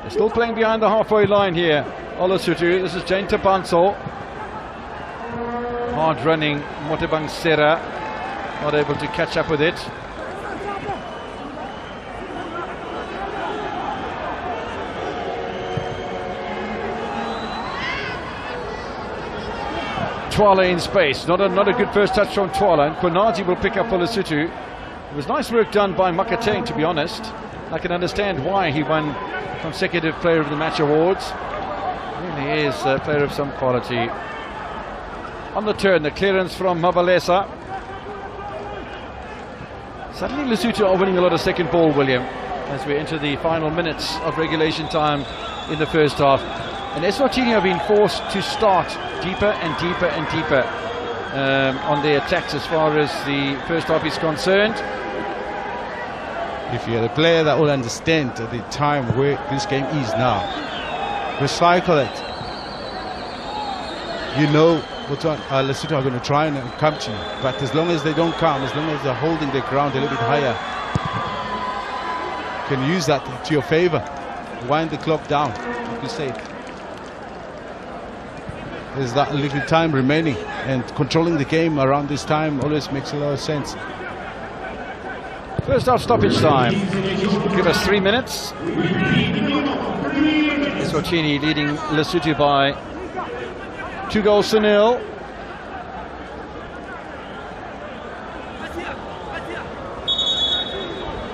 They're still playing behind the halfway line here. Lesotho. This is Jane Tabanso. Hard running Motebang Serra, not able to catch up with it. Twala in space, not a good first touch from Twala, and Konazi will pick up for Lesotho. It was nice work done by Makateng, to be honest. I can understand why he won consecutive Player of the Match awards. Really is a player of some quality. On the turn, the clearance from Mabalesa. Suddenly Lesotho are winning a lot of second ball, William, as we enter the final minutes of regulation time in the first half. And Eswatini have been forced to start deeper and deeper and deeper on their attacks as far as the first half is concerned. If you're a player that will understand the time where this game is now, recycle it. You know what Lesotho are going to try and come to you, but as long as they don't come, as long as they're holding their ground a little bit higher, you can use that to your favor. Wind the clock down, like you said. There's that little time remaining, and controlling the game around this time always makes a lot of sense. First half stoppage time. Give us 3 minutes. Eswatini leading Lesotho by 2-0.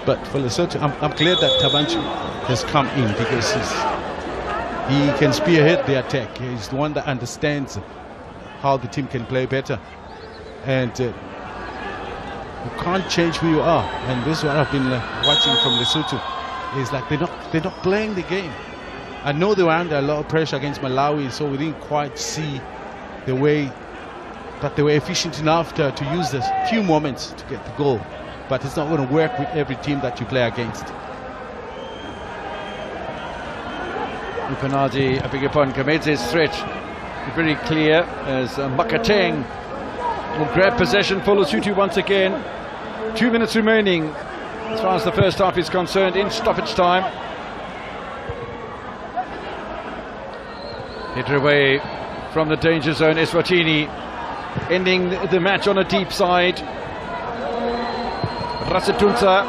But for Lesotho, I'm glad that Tabanchi has come in, because he can spearhead the attack. He's the one that understands how the team can play better. And you can't change who you are, and this is what I've been watching from Lesotho. Is like they're not playing the game. I know they were under a lot of pressure against Malawi, so we didn't quite see the way, but they were efficient enough to use this few moments to get the goal. But it's not going to work with every team that you play against. Upanadi, I beg your pardon, Kamedze's threat very clear as Makateng will grab possession for Lesotho once again. 2 minutes remaining as far as the first half is concerned in stoppage time. Header away from the danger zone. Eswatini ending the match on a deep side. Rasatunsa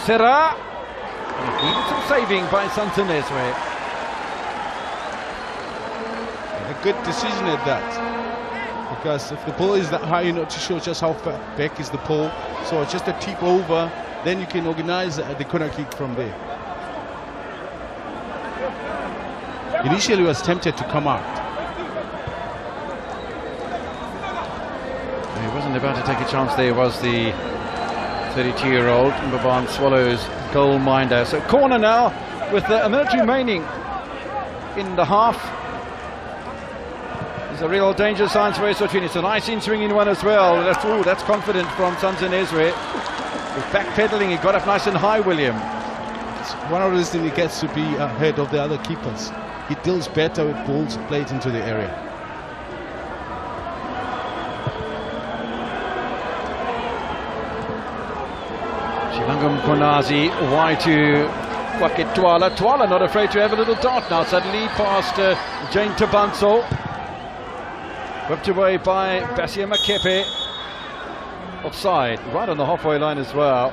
Serra needed some saving by Santanezwe. A good decision at that. Because if the ball is that high, you're not too sure just how far back is the pole. So just a tip over, then you can organize the corner kick from there. Initially, was tempted to come out. He wasn't about to take a chance there, was the 32-year-old Mbaban Swallows goalminder. So corner now with a minute remaining in the half. There's a real danger signs for Eswatini. It's a nice in-swinging one as well. That's confident from Santanezwe. He's backpedaling, he got up nice and high, William. It's one of those things he gets to be ahead of the other keepers. He deals better with balls played into the area. Chilangam Konazi, wide to Kwake Twala. Twala not afraid to have a little dart now, suddenly past Jane Tabanso. Whipped away by Basia Makepe. Offside, right on the halfway line as well.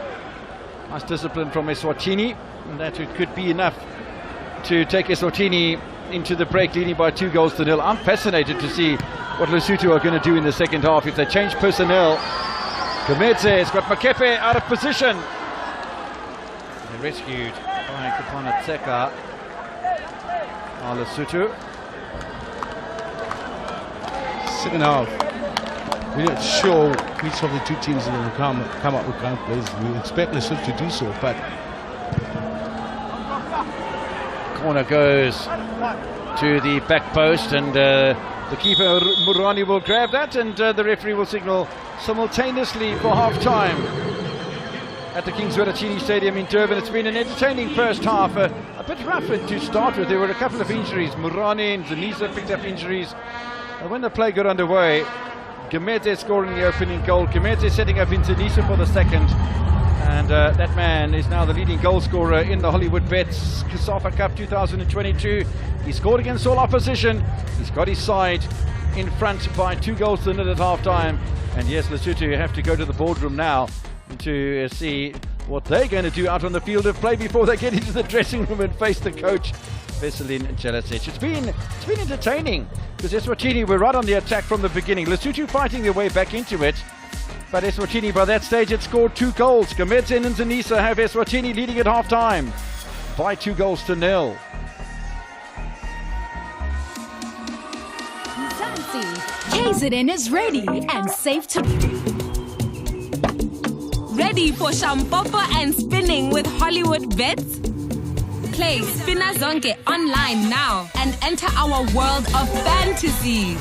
Nice discipline from Eswatini, and that could be enough to take Eswatini into the break, leading by 2-0. I'm fascinated to see what Lesotho are going to do in the second half if they change personnel. Kamedze has got Makepe out of position. And rescued by Kapana Tseka. Lesotho. Second half, we're not sure which of the two teams are going to come up with counter plays. We expect Lesotho to do so, but corner goes to the back post, and the keeper Murani will grab that, and the referee will signal simultaneously for half-time at the Kings Weratini Stadium in Durban. It's been an entertaining first half, a bit rough to start with. There were a couple of injuries. Murani and Zanisa picked up injuries. And when the play got underway, Gamedze scoring the opening goal. Gamedze setting up in Zanisa for the second. And that man is now the leading goal scorer in the Hollywood Bets Cosafa Cup 2022. He scored against all opposition. He's got his side in front by 2-0 at half-time. And yes, Lesotho have to go to the boardroom now to see what they're going to do out on the field of play before they get into the dressing room and face the coach, Veselin Jelicic. It's been entertaining because Eswatini were right on the attack from the beginning. Lesotho fighting their way back into it. But Eswatini by that stage had scored 2 goals. Gamedze and Zanisa have Eswatini leading at half-time by 2-0. KZN is ready and safe to... Ready for Shampopo and spinning with Hollywood Bets? Play Spinazonke online now and enter our world of fantasy.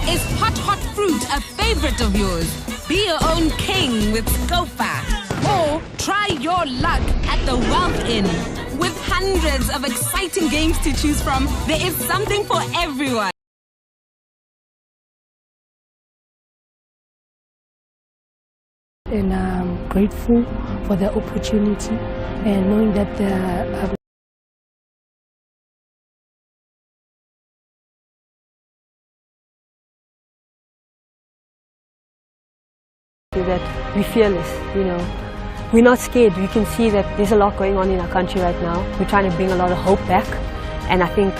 Is hot fruit a favorite of yours? Be your own king with Cosafa. Or try your luck at the Wealth Inn. With hundreds of exciting games to choose from, there is something for everyone. And I'm grateful for the opportunity and knowing that that we're fearless, you know. We're not scared. We can see that there's a lot going on in our country right now. We're trying to bring a lot of hope back. And I think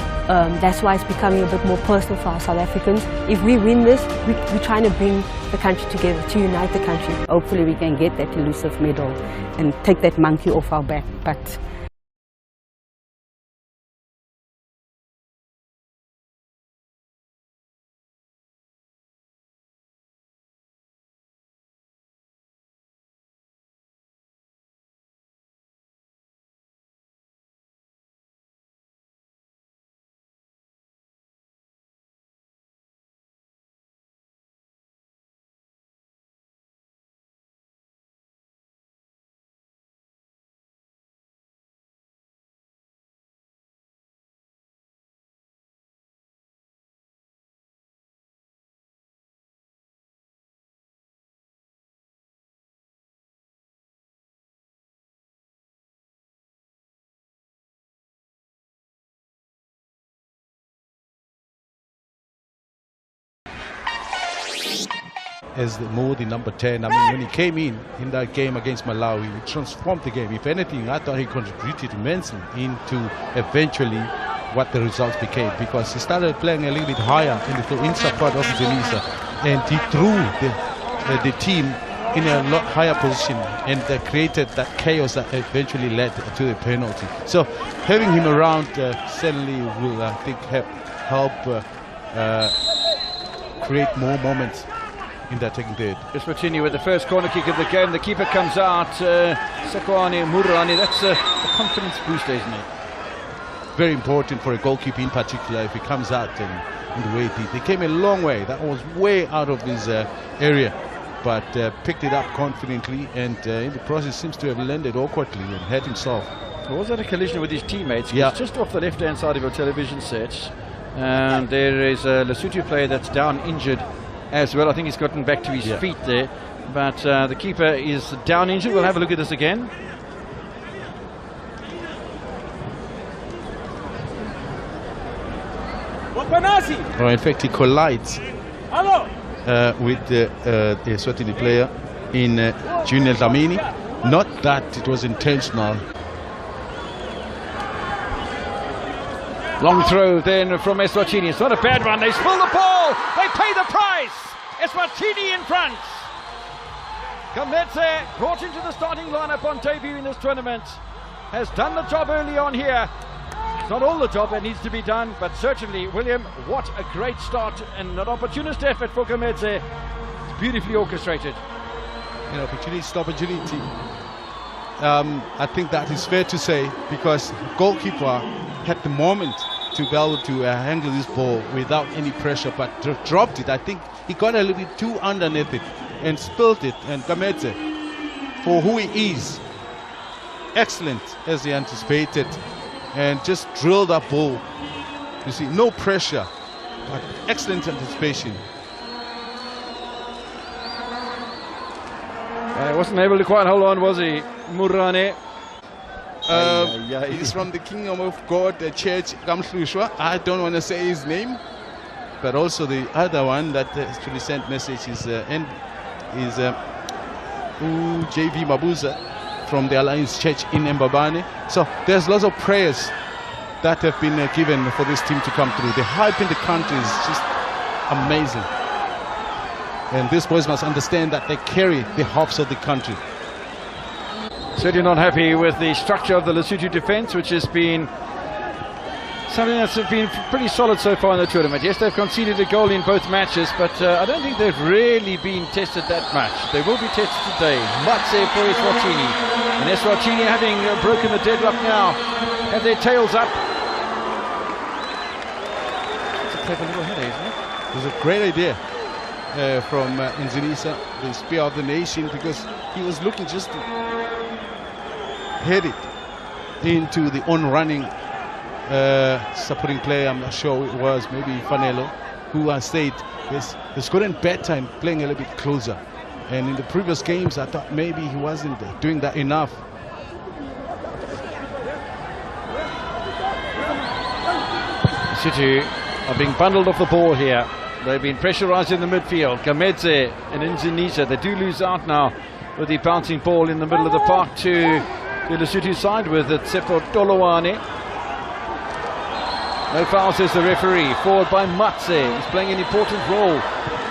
that's why it's becoming a bit more personal for our South Africans. If we win this, we're trying to bring the country together, to unite the country. Hopefully we can get that elusive medal and take that monkey off our back. But as more the number 10. I mean, when he came in that game against Malawi, he transformed the game. If anything, I thought he contributed immensely into eventually what the results became, because he started playing a little bit higher in support of Tunisia, and he threw the team in a lot higher position and created that chaos that eventually led to the penalty. So having him around certainly will, I think, help create more moments in that taking period. Eswatini with the first corner kick of the game. The keeper comes out, Sekwani Murani. That's a confidence booster, isn't it? Very important for a goalkeeper in particular if he comes out in the way he did. They came a long way. That was way out of his area, but picked it up confidently, and in the process seems to have landed awkwardly and hurt himself. Was that a collision with his teammates? Yeah. It's just off the left-hand side of your television set. And there is a Lesotho player that's down injured as well. I think he's gotten back to his feet there, but the keeper is down injured. We'll have a look at this again. Oh, in fact, he collides with the Eswatini player in Junior Dlamini. Not that it was intentional. Long throw then from Eswatini. It's not a bad one. They spill the ball. They pay the price. Eswatini in front. Kametse, brought into the starting lineup on debut in this tournament, has done the job early on here. It's not all the job that needs to be done, but certainly, William, what a great start and an opportunist effort for Kametse. It's beautifully orchestrated. You know, opportunity. I think that is fair to say, because goalkeeper had the moment to be able to handle this ball without any pressure, but dropped it. I think he got a little bit too underneath it and spilled it. And Kametse, for who he is, excellent as he anticipated, and just drilled that ball. You see, no pressure, but excellent anticipation. Wasn't able to quite hold on, was he, Murane? He's from the Kingdom of God, the Church Gamhlushwa. I don't want to say his name, but also the other one that actually sent message is JV Mabuza from the Alliance Church in Mbabane. So there's lots of prayers that have been given for this team to come through. The hype in the country is just amazing, and these boys must understand that they carry the hopes of the country. Certainly not happy with the structure of the Lesotho defence, which has been something that's been pretty solid so far in the tournament. Yes, they've conceded a goal in both matches, but I don't think they've really been tested that much. They will be tested today. Matse for Eswatini. And Eswatini, having broken the deadlock now, have their tails up. It's a clever little header, isn't it? It was a great idea from Nzinisa, the spear of the nation, because he was looking just to head it into the on-running supporting player. I'm not sure who it was, maybe Fanelo, who has stayed. He's gotten better and playing a little bit closer. And in the previous games, I thought maybe he wasn't doing that enough. City are being bundled off the ball here. They've been pressurised in the midfield. Gamedze and Nzinisa, they do lose out now with the bouncing ball in the middle of the park to the Lesotho side with Tsefo Tolowane. No foul, says the referee. Forward by Matse. He's playing an important role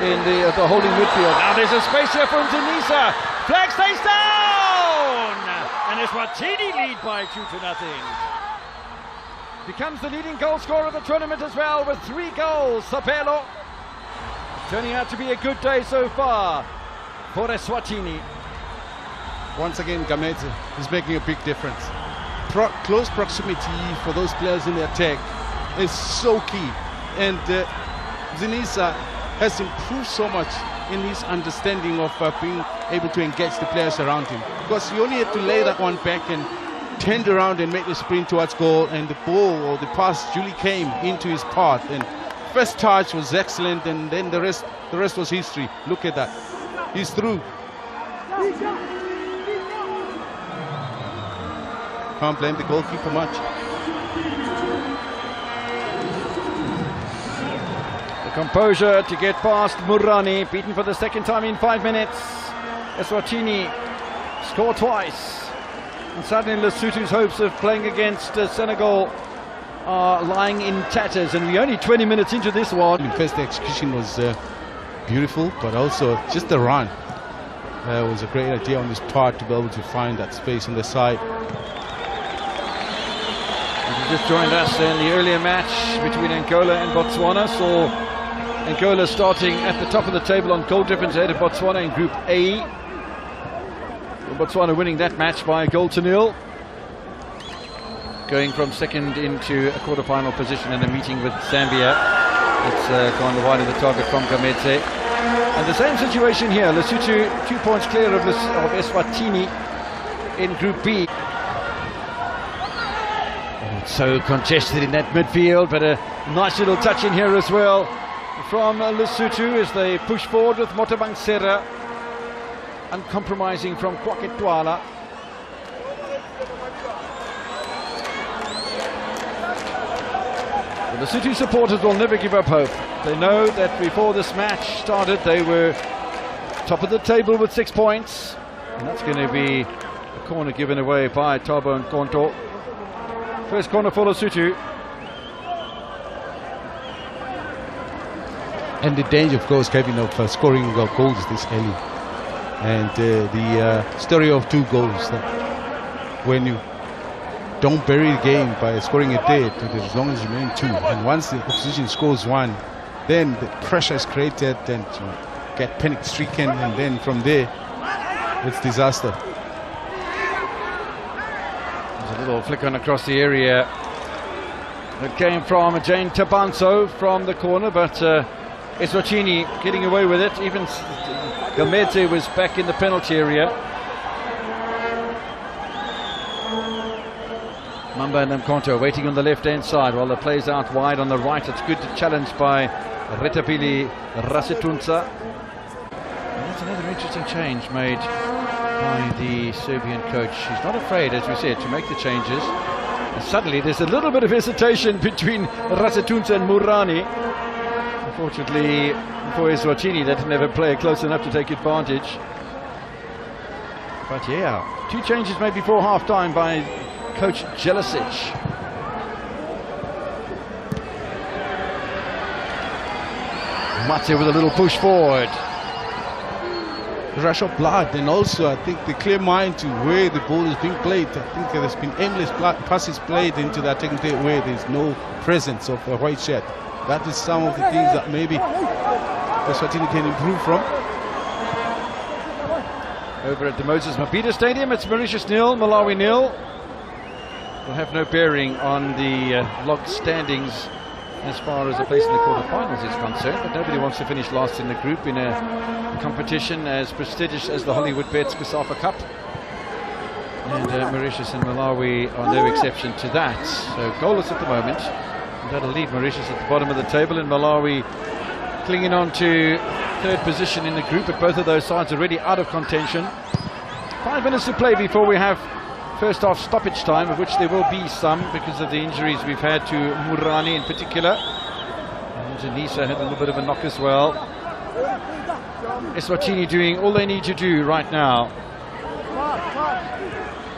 in the holding midfield. Now there's a space here for Nzinisa. Flag stays down! And Eswatini lead by 2-0. Becomes the leading goal scorer of the tournament as well with 3 goals. Sapelo. Turning out to be a good day so far for Eswatini. Once again, Gamedze is making a big difference. Close proximity for those players in the attack is so key. And Nzinisa has improved so much in his understanding of being able to engage the players around him. Because he only had to lay that one back and turned around and made the sprint towards goal, and the ball or the pass duly came into his path. And first touch was excellent, and then the rest was history. Look at that. He's through. Can't blame the goalkeeper much. The composure to get past Murani, beaten for the second time in 5 minutes. Eswatini scored twice. And suddenly Lesotho's hopes of playing against Senegal are lying in tatters, and we're only 20 minutes into this one. First, the execution was beautiful, but also just the run was a great idea on his part to be able to find that space on the side. If you just joined us in the earlier match between Angola and Botswana, saw Angola starting at the top of the table on goal difference ahead of Botswana in Group A. Botswana winning that match by 1-0. Going from second into a quarter-final position in a meeting with Zambia. It's gone wide of the target from Gamedze. And the same situation here. Lesotho 2 points clear of Eswatini in Group B. Oh, it's so congested in that midfield, but a nice little touch in here as well from Lesotho as they push forward with Motabangsera. Uncompromising from Kwaketwala. The Lesotho supporters will never give up hope. They know that before this match started they were top of the table with 6 points, and that's going to be a corner given away by Thabo Nkonto. First corner for Lesotho. And the danger, of course, Kevin, of scoring goals this early. And the story of 2 goals, that when you don't bury the game by scoring it there, as long as you remain 2, and once the opposition scores 1, then the pressure is created and you get panic stricken, and then from there it's disaster. There's a little flick on across the area that came from Jane Tabanso from the corner, but Eswatini getting away with it. Even Gamedze was back in the penalty area. Mamba and Nkonto waiting on the left-hand side while the play's out wide on the right. It's good to challenge by Retapili Rasetunsa. And that's another interesting change made by the Serbian coach. He's not afraid, as we said, to make the changes. And suddenly there's a little bit of hesitation between Rasetunsa and Murani. Unfortunately for Eswatini, they didn't have a player close enough to take advantage. But yeah, 2 changes made before half-time by Coach Jelicic. Matze with a little push forward. Rush of blood, and also I think the clear mind to where the ball is being played. I think there's been aimless passes played into that attacking third where there's no presence of a white shirt. That is some of the things that maybe Eswatini can improve from. Over at the Moses Mabhida Stadium, it's Mauritius 0, Malawi 0. will have no bearing on the log standings as far as a place in the quarterfinals is concerned, but nobody wants to finish last in the group in a competition as prestigious as the Hollywood Bets Cosafa Cup. And Mauritius and Malawi are no exception to that. So goalless at the moment. And that'll leave Mauritius at the bottom of the table, and Malawi clinging on to third position in the group, but both of those sides are already out of contention. 5 minutes to play before we have first half stoppage time, of which there will be some because of the injuries we've had to Murani in particular. And Janisa had a little bit of a knock as well. Eswatini doing all they need to do right now.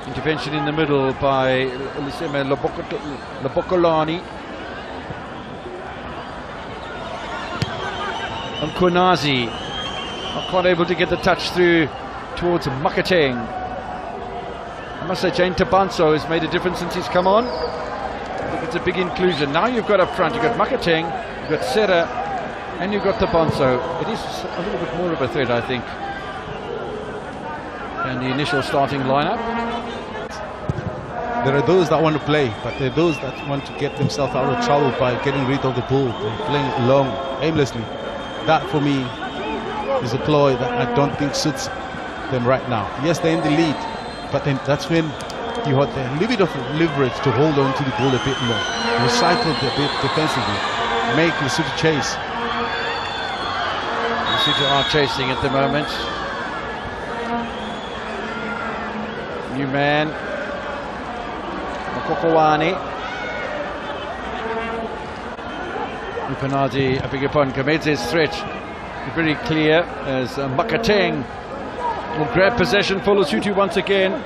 Intervention in the middle by Labokolani. And Konazi not quite able to get the touch through towards Makateng. I must say Jane Tabanso has made a difference since he's come on. I think it's a big inclusion. Now you've got up front, you've got Makateng, you've got Serra, and you've got Tabanso. It is a little bit more of a threat, I think, than the initial starting lineup. There are those that want to play, but there are those that want to get themselves out of trouble by getting rid of the ball and playing long, aimlessly. That, for me, is a ploy that I don't think suits them right now. Yes, they're in the lead, but then that's when you have a little bit of leverage to hold on to the ball a bit more, recycle it a bit defensively, make Lesotho chase. Lesotho are chasing at the moment. New man, Kokowani. Upanadi, I beg your pardon, Kamedze's threat very clear as Makateng will grab possession for Lesotho once again.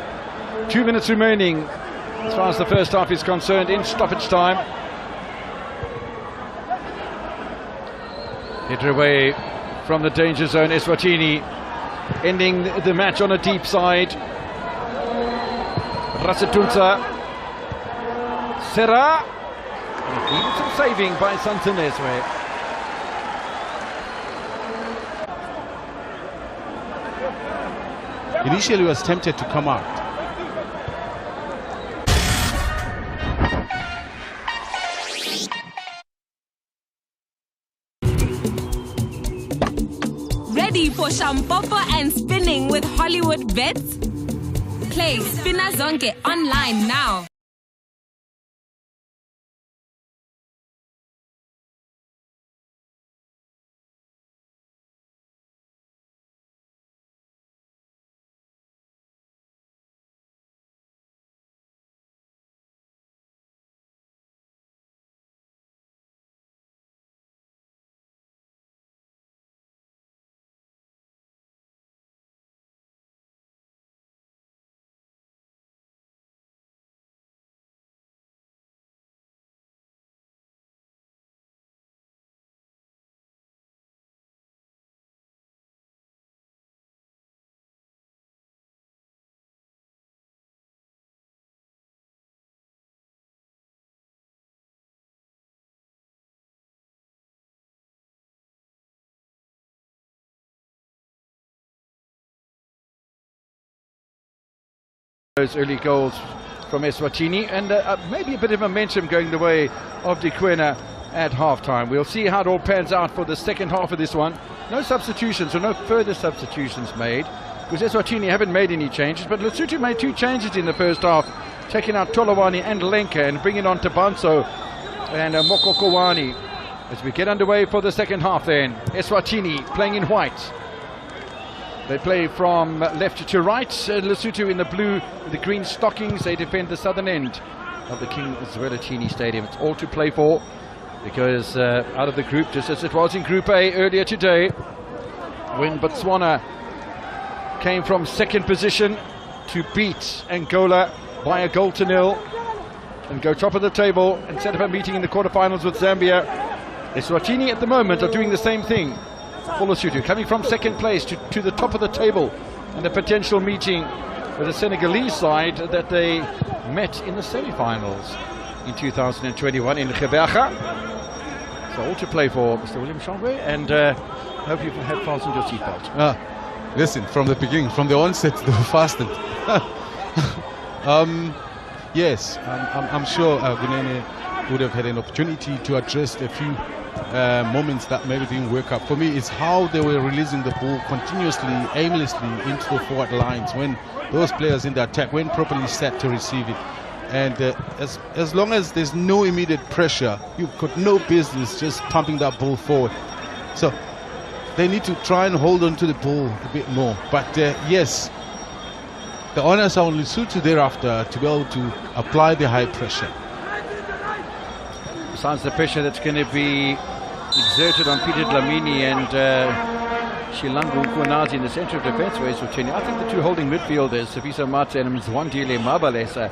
2 minutes remaining as far as the first half is concerned in stoppage time. Hit away from the danger zone, Eswatini ending the match on a deep side. Rasatunza, Serra, and some saving by Santanezwe. Initially was tempted to come out. Ready for Shampopo and spinning with Hollywood Bets? Play Spina Zonke online now. Those early goals from Eswatini, and maybe a bit of momentum going the way of Dikwena at half-time. We'll see how it all pans out for the second half of this one. No substitutions or no further substitutions made, because Eswatini haven't made any changes, but Lesotho made 2 changes in the first half, taking out Tolawani and Lenka and bringing on Tabanso and Mokokowani. As we get underway for the second half then, Eswatini playing in white. They play from left to right. Lesotho in the blue with the green stockings. They defend the southern end of the King Zwelithini Stadium. It's all to play for, because out of the group, just as it was in Group A earlier today, when Botswana came from second position to beat Angola by 1-0 and go top of the table and set up a meeting in the quarterfinals with Zambia. Eswatini at the moment are doing the same thing for Lesotho, coming from second place to the top of the table, and a potential meeting with the Senegalese side that they met in the semi-finals in 2021 in Geberga. So all to play for, Mr. William Chambray, and I hope you have fastened your seatbelt. Listen, from the beginning, from the onset, they were fastened. Yes, I'm sure Guinea would have had an opportunity to address a few moments that maybe didn't work out. For me, it's how they were releasing the ball continuously, aimlessly into the forward lines when those players in the attack weren't properly set to receive it. And as long as there's no immediate pressure, you've got no business just pumping that ball forward. So they need to try and hold on to the ball a bit more. But yes, the onus on Lesotho thereafter to be able to apply the high pressure. Besides the pressure that's going to be exerted on Peter Dlamini and Shilangu Nkonazi in the centre of defence for Eswatini, I think the two holding midfielders, Safisa Mate and Zwandile Mabalesa,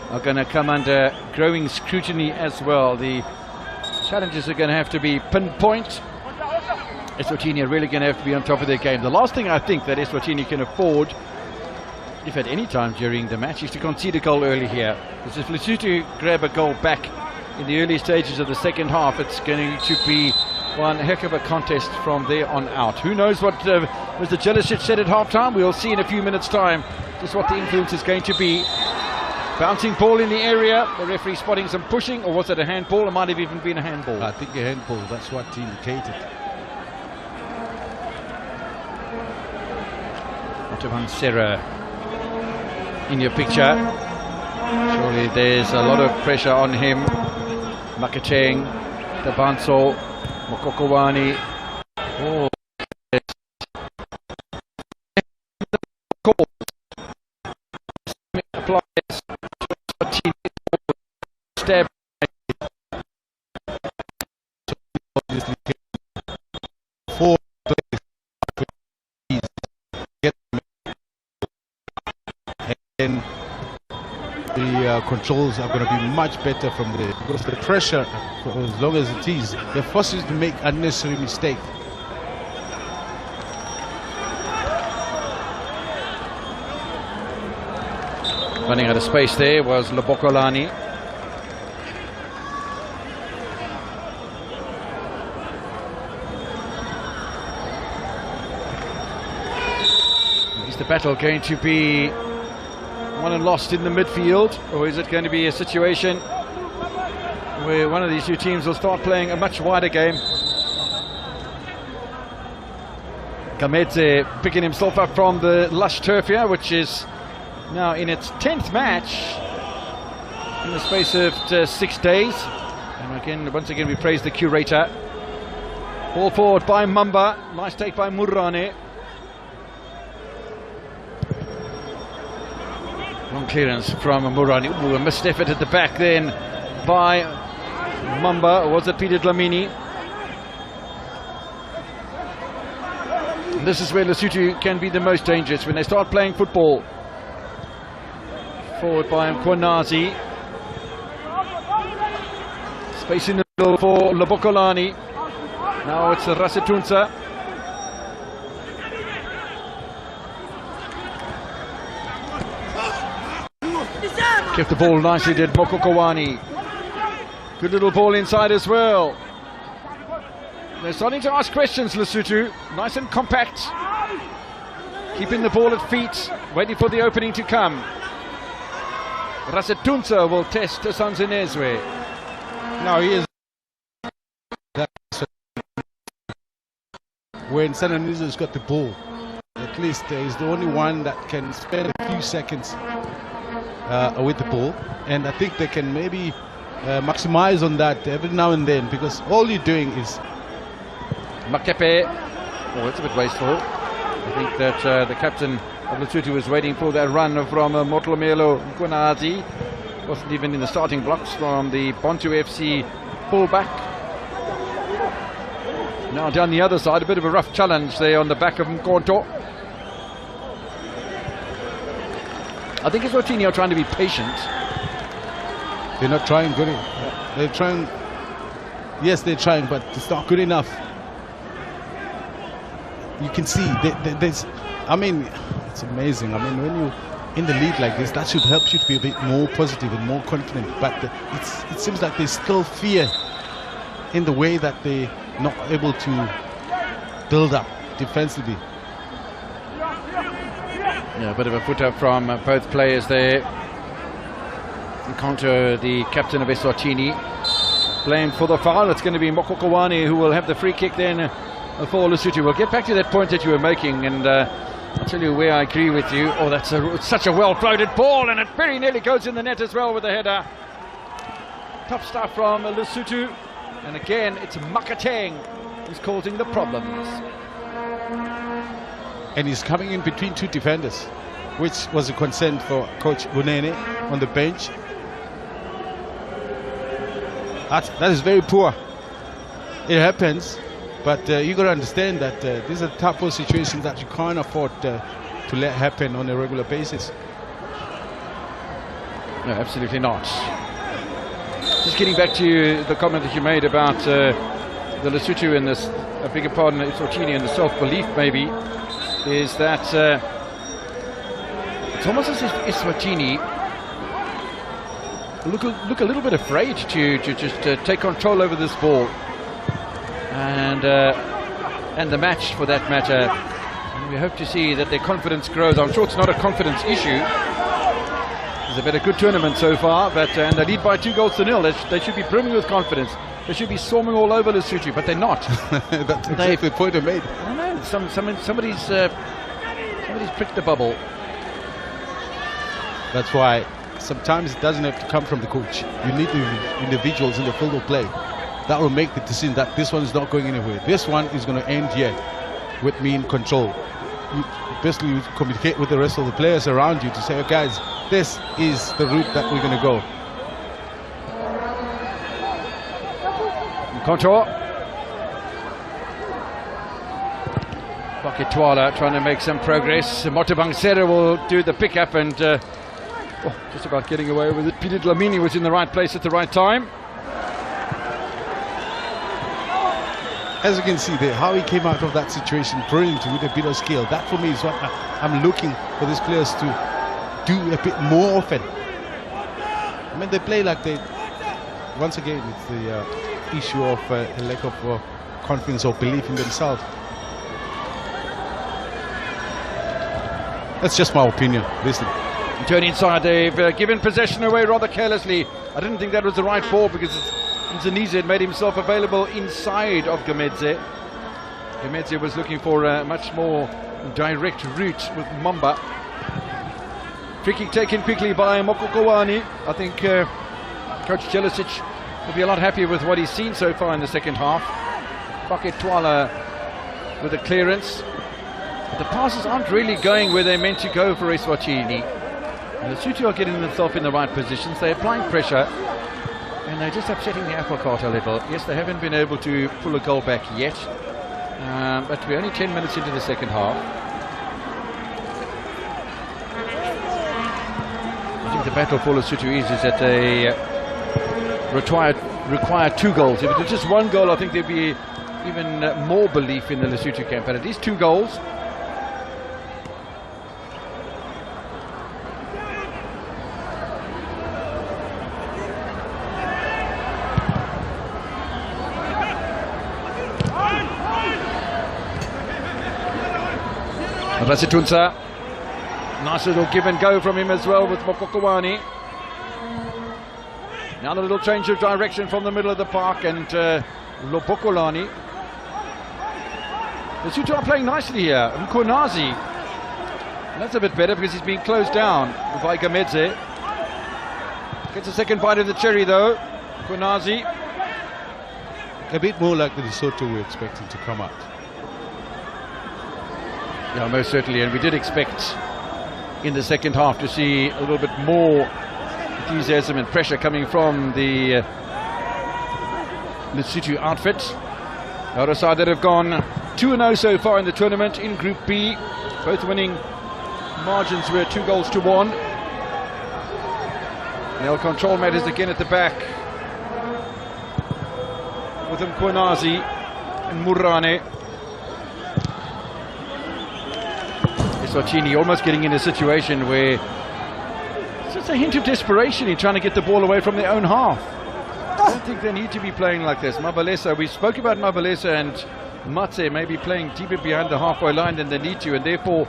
are going to come under growing scrutiny as well. The challenges are going to have to be pinpoint. Eswatini are really going to have to be on top of their game. The last thing I think that Eswatini can afford, if at any time during the match, is to concede a goal early here. Because if Lesotho grab a goal back in the early stages of the second half, it's going to be one heck of a contest from there on out. Who knows what Mr. Jelicic said at half-time? We'll see in a few minutes' time just what the influence is going to be. Bouncing ball in the area, the referee spotting some pushing, or was it a handball? It might have even been a handball. I think a handball, that's what he indicated. Ottavan Serra in your picture. Surely there's a lot of pressure on him. Makacheng, Tabanso, Mokokowani. Oh, yes. Stab. Four and the controls are going to be much better from there, because the pressure, for as long as it is, they force you to make unnecessary mistakes. Running out of space there was Lobokolani. Is the battle going to be won and lost in the midfield, or is it going to be a situation where one of these two teams will start playing a much wider game? Kamedze picking himself up from the lush turf here, which is now in its 10th match in the space of 6 days. And again, once again, we praise the curator. Ball forward by Mamba. Nice take by Murane. Long clearance from Murane. Ooh, a missed effort at the back then by Mamba. Or was it Peter Dlamini? And this is where Lesotho can be the most dangerous, when they start playing football. Forward by Mkhonazi. Space in the middle for Lobokolani. Now it's Rasetunsa. Kept the ball nicely, did Mokokowani. Good little ball inside as well. They're starting to ask questions, Lesotho. Nice and compact. Keeping the ball at feet, waiting for the opening to come. Rasetunsa will test Sanzinezwe. Now he is. When Sananizo's got the ball, at least he's the only one that can spend a few seconds with the ball, and I think they can maybe maximize on that every now and then, because all you're doing is Makepe. Oh, it's a bit wasteful. I think that the captain of Lesotho was waiting for that run from Motlomelo Mkhonazi. Wasn't even in the starting blocks from the Bantu FC fullback. Now down the other side, a bit of a rough challenge there on the back of Mkonto. I think Eswatini are trying to be patient. They're not trying good. They're trying. Yes, they're trying, but it's not good enough. You can see there's. I mean, it's amazing. I mean, when you're in the lead like this, that should help you to be a bit more positive and more confident. But it seems like there's still fear in the way that they're not able to build up defensively. Yeah, a bit of a foot up from both players there. Nkonto, the captain of Eswatini, blamed for the foul. It's going to be Mokokowani who will have the free kick then for Lesotho. We'll get back to that point that you were making, and I'll tell you where I agree with you. Oh, that's such a well-floated ball, and it very nearly goes in the net as well with the header. Top stuff from Lesotho, and again it's Makateng who's causing the problems. And he's coming in between two defenders, which was a concern for Coach Bunene on the bench. That is very poor. It happens, but you got to understand that these are tough situations that you can't afford to let happen on a regular basis. No, absolutely not. Just getting back to the comment that you made about the Lesotho and this, I beg your pardon, Eswatini and the self-belief maybe, is that it's almost as if Eswatini look a little bit afraid to just take control over this ball and the match for that matter. And we hope to see that their confidence grows. I'm sure it's not a confidence issue. It's been a good tournament so far, but and they lead by 2-0. They should be brimming with confidence. They should be swarming all over Lesotho, but they're not. That's exactly the point I made. I don't know. Somebody's pricked the bubble. That's why sometimes it doesn't have to come from the coach. You need the individuals in the field of play that will make the decision that this one is not going anywhere. This one is going to end here with me in control. Basically, you communicate with the rest of the players around you to say, oh, guys, this is the route that we're going to go. Control. Baketwala trying to make some progress. Motabangsera will do the pick-up and just about getting away with it. Peter Dlamini was in the right place at the right time. As you can see there, how he came out of that situation, brilliant with a bit of skill. That for me is what I'm looking for these players to do a bit more often. I mean, they play like they, once again, it's the issue of a lack of confidence or belief in themselves. That's just my opinion. Listen. Turn inside, they've given possession away rather carelessly. I didn't think that was the right ball because Nzanize had made himself available inside of Gamedze. Gamedze was looking for a much more direct route with Mamba. Free kick taken quickly by Mokokowani. I think Coach Jelicic will be a lot happier with what he's seen so far in the second half. Baketwala with the clearance. The passes aren't really going where they're meant to go for Eswatini. And the Lesotho are getting themselves in the right positions. They're applying pressure and they're just upsetting the apple cart a little. Yes, they haven't been able to pull a goal back yet, but we're only 10 minutes into the second half. I think the battle for Lesotho is that they require 2 goals. If it was just 1 goal, I think there'd be even more belief in the Lesotho camp, but at least 2 goals. Rasitunsa, nice little give and go from him as well with Mokokowani. Now a little change of direction from the middle of the park and Lobokolani. The Lesotho are playing nicely here. Mkonazi, that's a bit better because he's being closed down by Gamedze. Gets a second bite of the cherry though. Mkonazi. A bit more like the Lesotho we're expecting to come out. Yeah, most certainly, and we did expect in the second half to see a little bit more enthusiasm and pressure coming from the Lesotho outfit. The other side that have gone 2-0 so far in the tournament in Group B, both winning margins were 2-1. They'll control matters again at the back with Mkonazi and Murane. Eswatini almost getting in a situation where it's just a hint of desperation in trying to get the ball away from their own half. I don't think they need to be playing like this. Mabalesa, we spoke about Mabalesa and Matse maybe playing deeper behind the halfway line than they need to, and therefore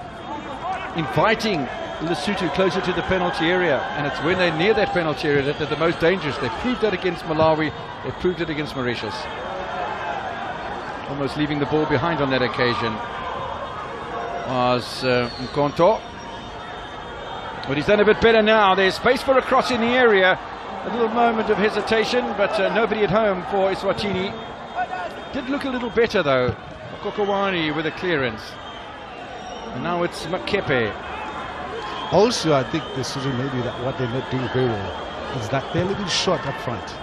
inviting Lesotho closer to the penalty area, and it's when they're near that penalty area that they're the most dangerous. They proved that against Malawi, they proved it against Mauritius. Almost leaving the ball behind on that occasion was Mkonto. But he's done a bit better now. There's space for a cross in the area. A little moment of hesitation, but nobody at home for Eswatini. Did look a little better though. Kokowani with a clearance. And now it's Makepe. Also, I think this is maybe that what they're not doing very well is that they're a little short up front,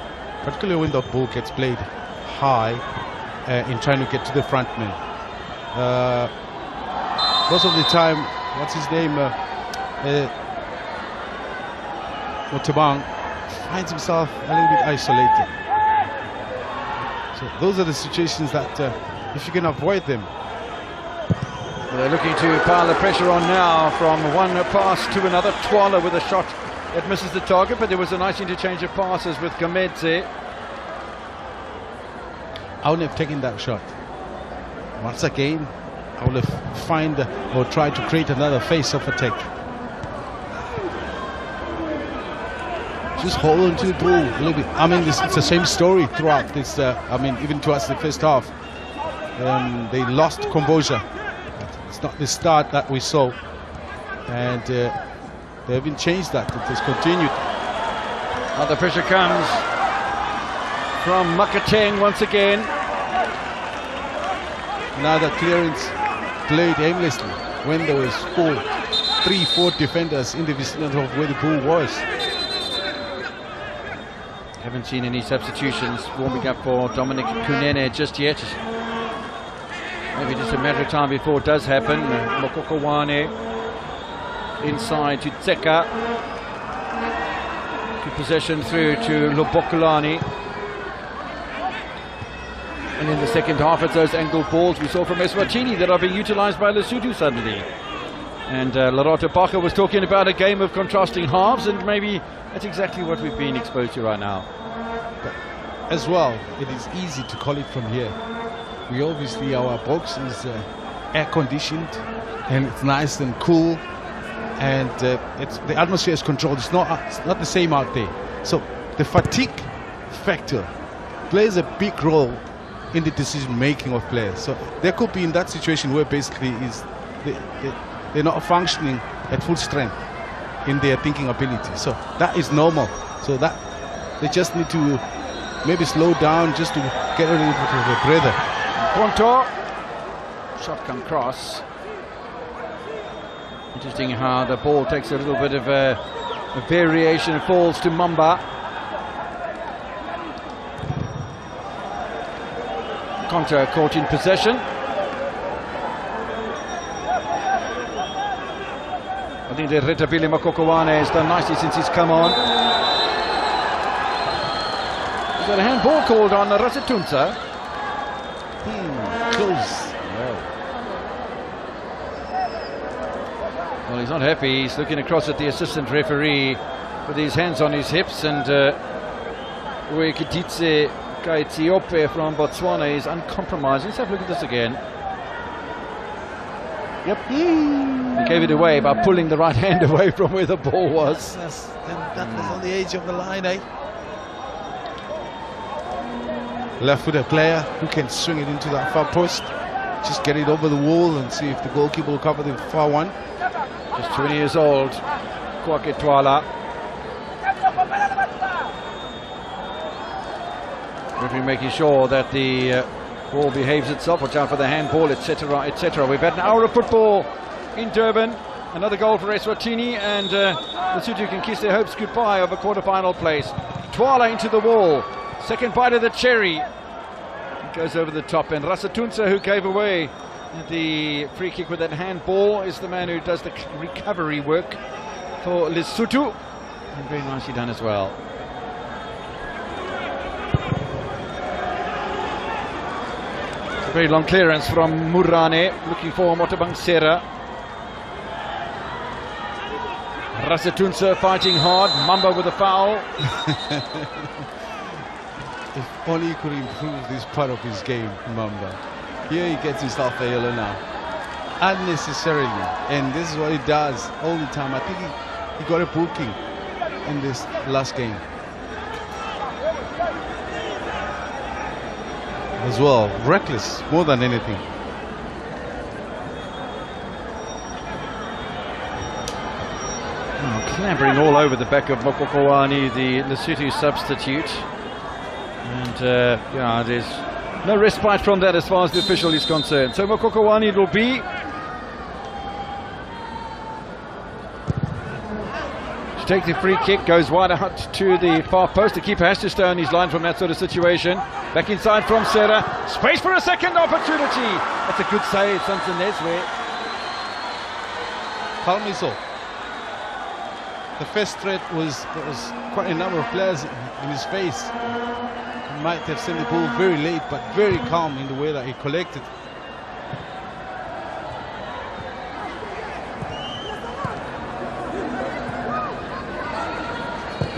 particularly when the ball gets played high in trying to get to the front man. Most of the time, what's his name? Motabang finds himself a little bit isolated. So those are the situations that if you can avoid them. Well, they're looking to pile the pressure on now from one pass to another. Twala with a shot that misses the target, but there was a nice interchange of passes with Gamedze. I would have taken that shot. Once again, I would have find or tried to create another face-off attack. Just hold on to the ball a little bit. I mean, it's the same story throughout this. I mean, even towards the first half, they lost composure. It's not the start that we saw, and they haven't changed that. It has continued. Now the pressure comes from Makateng once again. Now the clearance played aimlessly when there was 3-4 defenders in the vicinity of where the ball was. Haven't seen any substitutions warming up for Dominic Kunene just yet. Maybe just a matter of time before it does happen. Mokokowane inside to Tseka. To possession through to Lobokulani. And in the second half, it's those angled balls we saw from Eswatini that are being utilised by Lesotho suddenly. And Lerato Baka was talking about a game of contrasting halves, and maybe that's exactly what we've been exposed to right now. But as well, it is easy to call it from here. We obviously, our box is air conditioned and it's nice and cool, and the atmosphere is controlled. It's not the same out there. So the fatigue factor plays a big role in the decision making of players. So there could be in that situation where basically they're not functioning at full strength in their thinking ability. So that is normal. So that they just need to maybe slow down just to get a little bit of a breather. Ponto, shot come cross. Interesting how the ball takes a little bit of a variation and falls to Mamba. Conta caught in possession. I think that Retabile Mokokowane has done nicely since he's come on. Is there a handball called on Rasatunza? Close. Well, he's not happy. He's looking across at the assistant referee with his hands on his hips, and Uekititse Kaitsiope from Botswana is uncompromising. Let's have a look at this again. Yep. He gave it away by pulling the right hand away from where the ball was. Yes, and that was on the edge of the line, eh? Left-footed player who can swing it into that far post, just get it over the wall and see if the goalkeeper will cover the far one. Just 20 years old, Kwake Twala. Referee making sure that the ball behaves itself. Watch out for the handball, etc., etc. We've had an hour of football in Durban. Another goal for Eswatini, and Lesotho can kiss their hopes goodbye of a quarter-final place. Twala into the wall. Second bite of the cherry. It goes over the top, and Rasatunza, who gave away the free kick with that handball, is the man who does the recovery work for Lesotho, and very nicely done as well. It's a very long clearance from Murane, looking for Motabangsera. Rasatunza fighting hard, Mamba with a foul. If only he could improve this part of his game, Mamba. Here he gets himself a yellow now. unnecessarily, and this is what he does all the time. I think he got a booking in this last game as well. Reckless more than anything. Clambering all over the back of Mokokowani, the Lesotho substitute. And yeah, there's no respite from that as far as the official is concerned. So Mokokowani it will be. To take the free kick, goes wide out to the far post. The keeper has to stay on his line from that sort of situation. Back inside from Serra. Space for a second opportunity. That's a good save, Sansanezwe. Palmiso. The first threat was there was quite a number of players in his face. He might have sent the ball very late, but very calm in the way that he collected.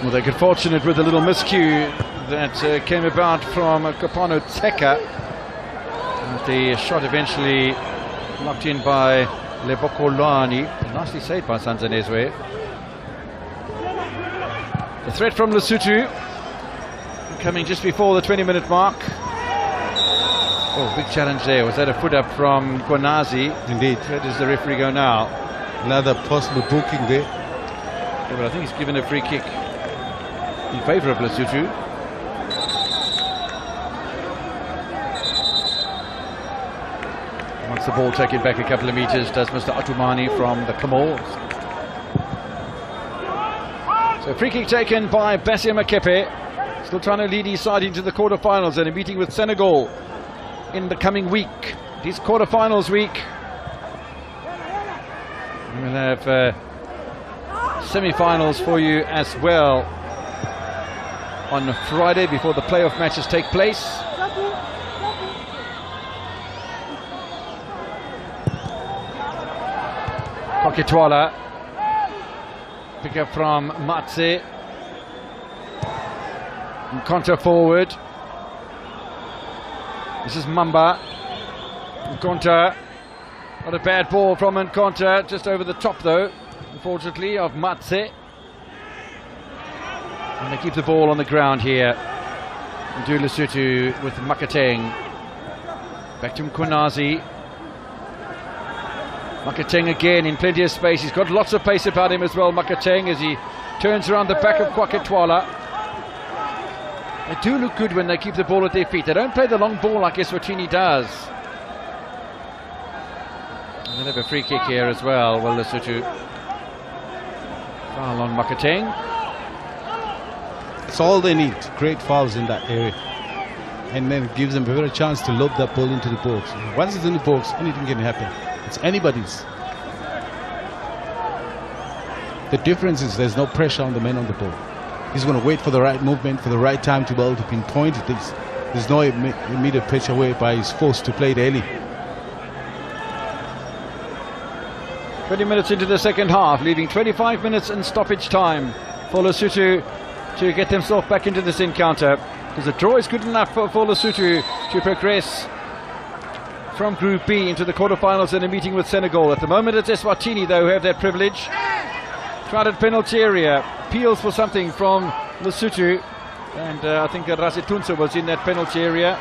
Well, they got fortunate with a little miscue that came about from Kopano Teka. The shot eventually knocked in by Lebokolani. Nicely saved by Sansanezwe. The threat from Lesotho coming just before the 20-minute mark. Oh, big challenge there. Was that a foot up from Konazi? Indeed. Where does the referee go now? Another possible booking there. Yeah, but I think he's given a free kick in favour of Lesotho. Wants the ball taken back a couple of metres, does Mr. Atumani from the Comoros. So free kick taken by Basia Makepe. Still trying to lead his side into the quarterfinals and a meeting with Senegal in the coming week. It is quarterfinals week. We'll have semi-finals for you as well on Friday before the playoff matches take place. Koketwala. Pick up from Matse. Nkonta forward. This is Mamba. Nkonta. Not a bad ball from Nkonta. Just over the top though, unfortunately, of Matse. And they keep the ball on the ground here. Ndu Lesotho with Makateng. Back to Mkonazi. Makateng again in plenty of space. He's got lots of pace about him as well, Makateng, as he turns around the back of Kwaketwala. They do look good when they keep the ball at their feet. They don't play the long ball like Eswatini does. And they'll have a free kick here as well. Well, Lesotho foul on Makateng. That's all they need. Great fouls in that area. And then it gives them a better chance to lob that ball into the box. Once it's in the box, anything can happen. It's anybody's. The difference is there's no pressure on the man on the ball. He's going to wait for the right movement, for the right time to be able to pinpoint it. There's no immediate pressure whereby he's forced to play it early. 20 minutes into the second half, leaving 25 minutes in stoppage time for Lesotho to get themselves back into this encounter. Because the draw is good enough for Lesotho to progress from Group B into the quarterfinals and a meeting with Senegal. At the moment it's Eswatini though who have that privilege. Crowded penalty area, appeals for something from Lesotho, and I think Rasetunsa was in that penalty area.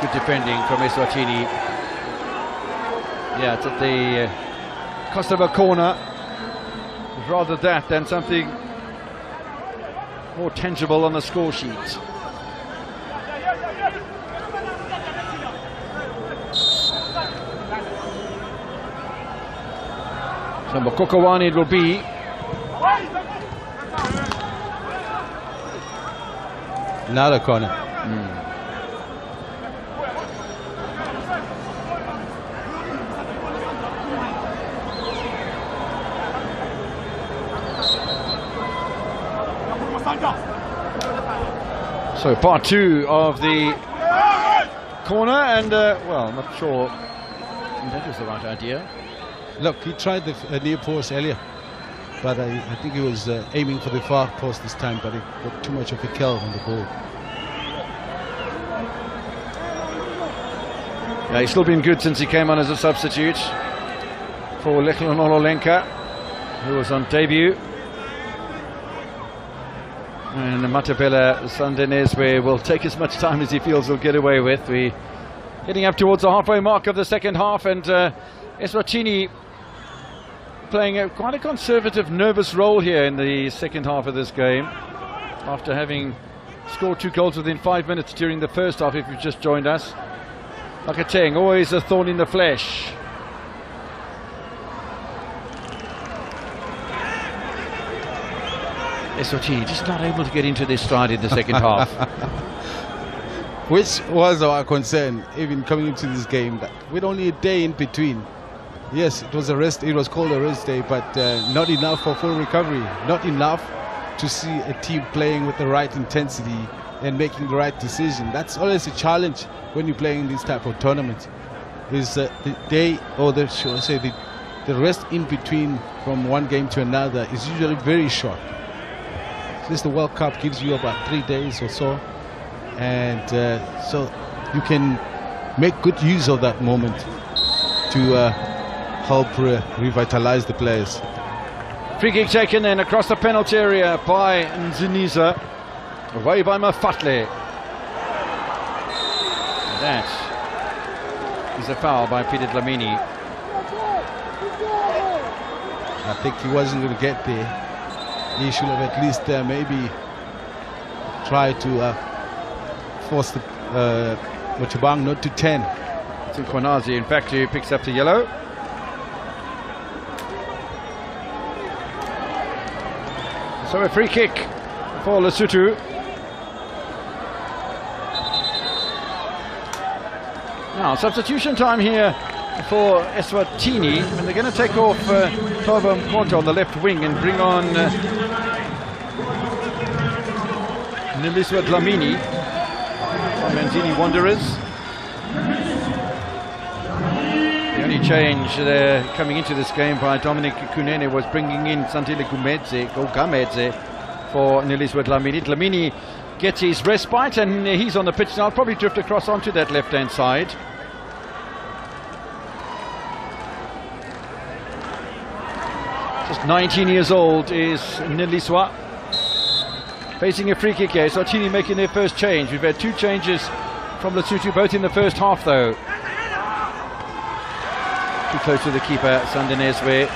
Good defending from Eswatini. Yeah, it's at the cost of a corner. Rather that than something more tangible on the score sheet. So Mokokowani it will be. Another corner. So part two of the corner, and well, I'm not sure that was the right idea. Look, he tried the near post earlier, but I think he was aiming for the far post this time, but he got too much of a kill on the ball. Yeah, he's still been good since he came on as a substitute for Ololenka, who was on debut. And Matabela Sandeneswe will take as much time as he feels he'll get away with. We're heading up towards the halfway mark of the second half, and Eswatini playing quite a conservative, nervous role here in the second half of this game, after having scored 2 goals within 5 minutes during the first half, if you've just joined us. Makateng, always a thorn in the flesh. Eswatini just not able to get into their stride in the second half. Which was our concern, even coming into this game, that with only a day in between. Yes, it was a rest. It was called a rest day, but not enough for full recovery. Not enough to see a team playing with the right intensity and making the right decision. That's always a challenge when you're playing this type of tournament. Is the day, or the should I say the rest in between from one game to another is usually very short. Since the World Cup gives you about 3 days or so, and so you can make good use of that moment to help revitalize the players. Free kick taken in across the penalty area by Nziniza, away by Mafatle. That is a foul by Peter Dlamini. I think he wasn't going to get there. He should have at least maybe tried to force the Motabang not to 10. It's in Kwanazi, in fact, who picks up the yellow. So a free kick for Lesotho. Now substitution time here for Eswatini, and they're going to take off Thabo Mkonta on the left wing and bring on Neliswa Dlamini from Manzini Wanderers. The only change coming into this game by Dominic Kunene was bringing in Sandile Gamedze for Neliswa Dlamini. Dlamini gets his respite and he's on the pitch now. I'll probably drift across onto that left-hand side. Just 19 years old is Neliswa. Facing a free kick here. Eswatini making their first change. We've had 2 changes from Lesotho, both in the first half though. Too close to the keeper, Sandeneswe.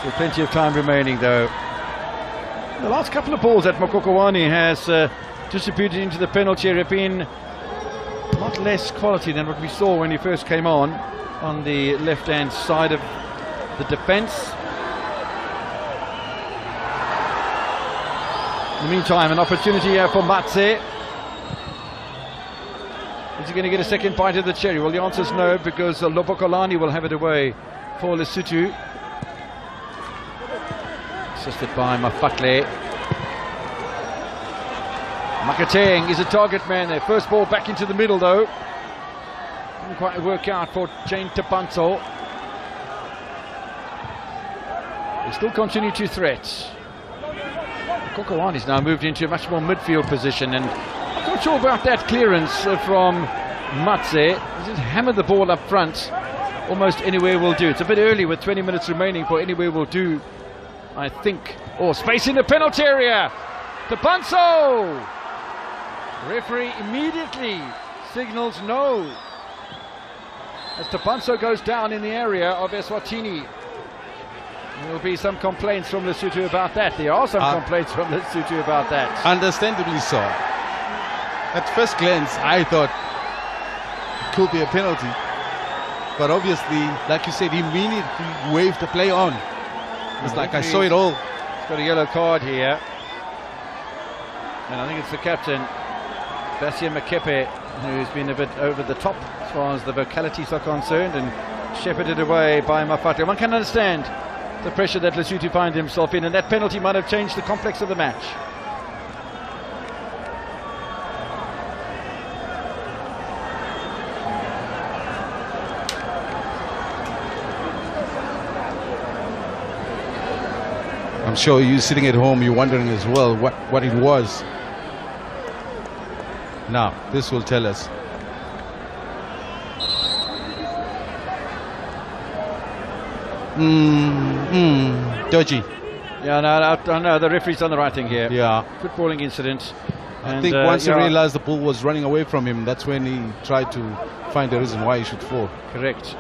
Still plenty of time remaining though. The last couple of balls that Mokokowani has distributed into the penalty area have been a lot less quality than what we saw when he first came on the left-hand side of the defence. In the meantime, an opportunity here for Matse. Is he going to get a second bite of the cherry? Well, the answer is no, because Lobokolani will have it away for Lesotho. Assisted by Mafatle. Makateng is a target man there. First ball back into the middle though. Didn't quite work out for Jane Tapanso. They still continue to threat. Kokowani's now moved into a much more midfield position, and I'm not sure about that clearance from Matse. He just hammered the ball up front. Almost anywhere will do. It's a bit early with 20 minutes remaining for anywhere will do, I think. Oh, space in the penalty area. Tapanso! Referee immediately signals no, as Tapanso goes down in the area of Eswatini. There will be some complaints from Lesotho about that. There are some complaints from Lesotho about that. Understandably so. At first glance, I thought it could be a penalty. But obviously, like you said, he immediately waved the play on. It's like I saw it all. He's got a yellow card here. And I think it's the captain, Basia Makepe, who's been a bit over the top as far as the vocalities are concerned and shepherded away by Mafatle. One can understand the pressure that Lesotho find himself in, and that penalty might have changed the complex of the match. I'm sure you sitting at home, you're wondering as well what it was. Now, this will tell us. Dodgy. Yeah, no, the referee's done the right thing here. Yeah. Footballing incident. I think once he realized the ball was running away from him, that's when he tried to find a reason why he should fall. Correct.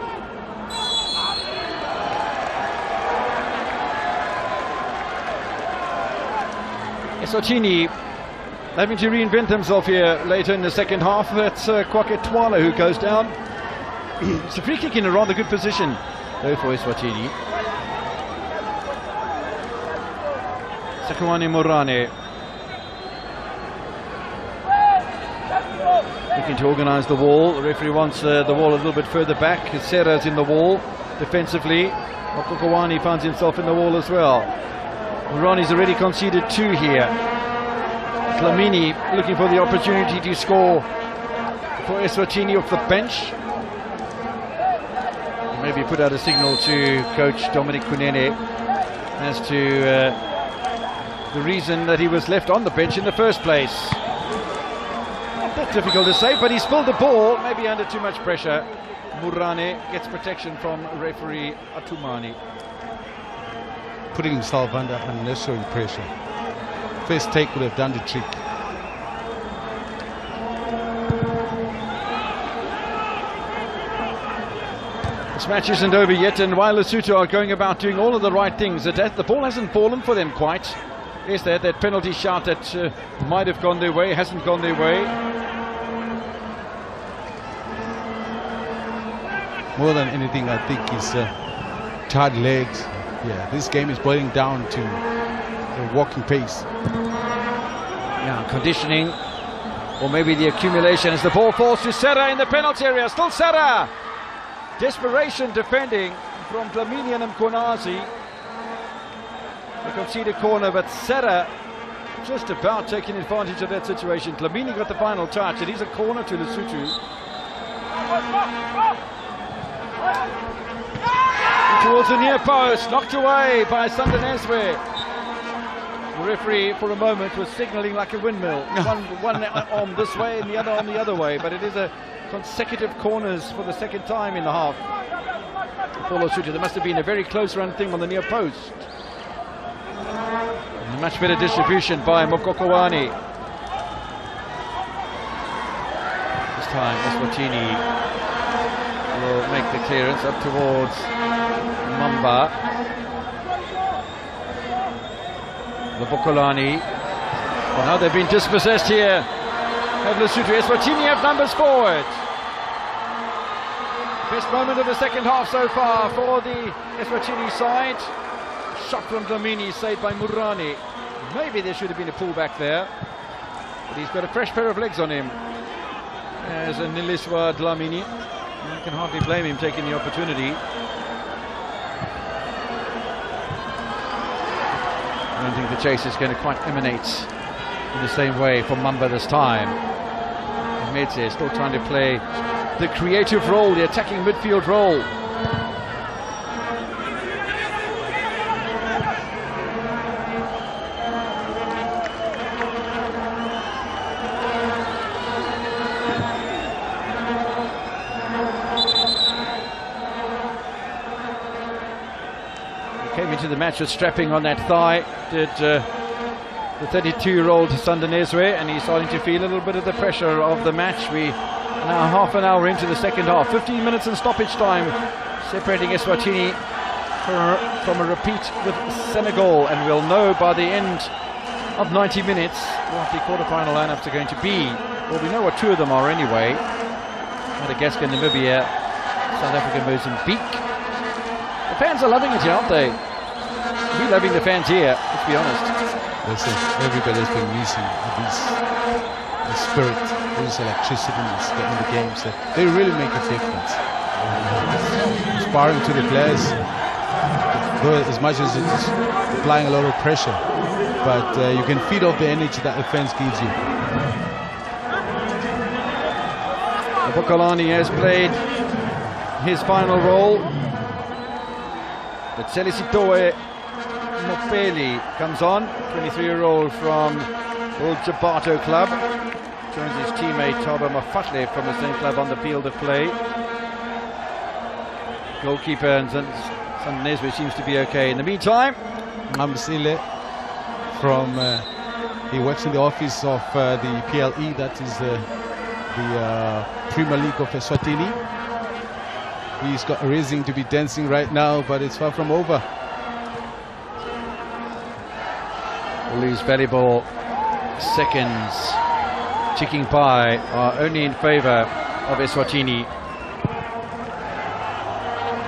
Eswatini having to reinvent himself here later in the second half. That's Kwake Twala who goes down. It's a free kick in a rather good position though for Eswatini. Sakwani Morane looking to organise the wall. The referee wants the wall a little bit further back. Serra's in the wall defensively. Mokokowani finds himself in the wall as well. Morani's already conceded 2 here. Dlamini looking for the opportunity to score for Eswatini off the bench. Maybe put out a signal to coach Dominic Kunene as to the reason that he was left on the bench in the first place. A bit difficult to say, but he spilled the ball, maybe under too much pressure. Murane gets protection from referee Atumani. Putting himself under unnecessary pressure. First take would have done the trick. This match isn't over yet, and while Lesotho are going about doing all of the right things, the ball hasn't fallen for them quite. Yes, that penalty shot that might have gone their way hasn't gone their way. More than anything, I think is tired legs. Yeah, this game is boiling down to a walking pace. Yeah, conditioning, or maybe the accumulation as the ball falls to Serra in the penalty area. Still Serra! Desperation defending from Dlamini and Mkonazi. They concede a corner, but Serra just about taking advantage of that situation. Dlamini got the final touch. It is a corner to Lesotho. Towards the near post, knocked away by Sandaneswe. The referee for a moment was signalling like a windmill. One arm this way and the other arm the other way, but it is a consecutive corners for the second time in the half. For Lesotho, there must have been a very close run thing on the near post. And a much better distribution by Mokokowani. This time Eswatini will make the clearance up towards Mamba. Bokolani. Well, now they've been dispossessed here. Have Lesotho. Eswatini have numbers forward. Best moment of the second half so far for the Eswatini side. Shot from Dlamini, saved by Murani. Maybe there should have been a pullback there, but he's got a fresh pair of legs on him as a Niliswa Dlamini. You can hardly blame him taking the opportunity. I don't think the chase is going to quite emanate in the same way from Mamba this time. Mete still trying to play the creative role, the attacking midfield role. Came into the match with strapping on that thigh, did the 32-year-old Sandaneswe, and he's starting to feel a little bit of the pressure of the match. We are now half an hour into the second half, 15 minutes in stoppage time, separating Eswatini from a repeat with Senegal, and we'll know by the end of 90 minutes what the quarter-final lineups are going to be. Well, we know what 2 of them are anyway. Madagascar, Namibia, South Africa, Mozambique. The fans are loving it here, aren't they? We're loving the fans here, let's be honest. Listen, everybody's been missing this spirit, this electricity in the games. They really make a difference. Inspiring to the players, as much as it's applying a lot of pressure, but you can feed off the energy that the fans gives you. Bokolani has played his final role. But Selisitoe Mopeli comes on, 23-year-old from Old Jabato Club. joins his teammate Thabo Mafatle from the same club on the field of play. Goalkeeper and Sanezwe seems to be okay. In the meantime, Mamsile from he works in the office of the PLE, that is the Premier League of Eswatini. He's got a reason to be dancing right now, but it's far from over. All these valuable seconds ticking by are only in favour of Eswatini.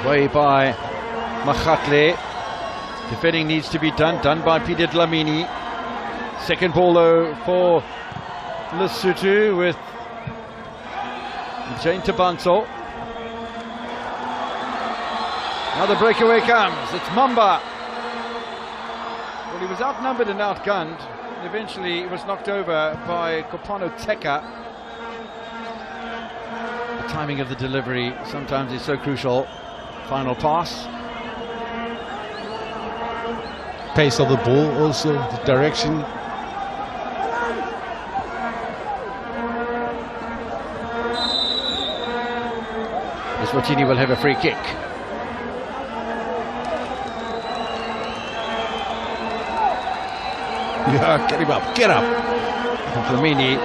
Way by Makhatle. Defending needs to be done by Peter Dlamini. Second ball though for Lesotho with Jane Tabanso. Now the breakaway comes. It's Mamba. Well, he was outnumbered and outgunned. And eventually he was knocked over by Kopano Teka. The timing of the delivery sometimes is so crucial. Final pass. Pace of the ball, also the direction. Eswatini will have a free kick. Yeah, get him up, get up. Flamini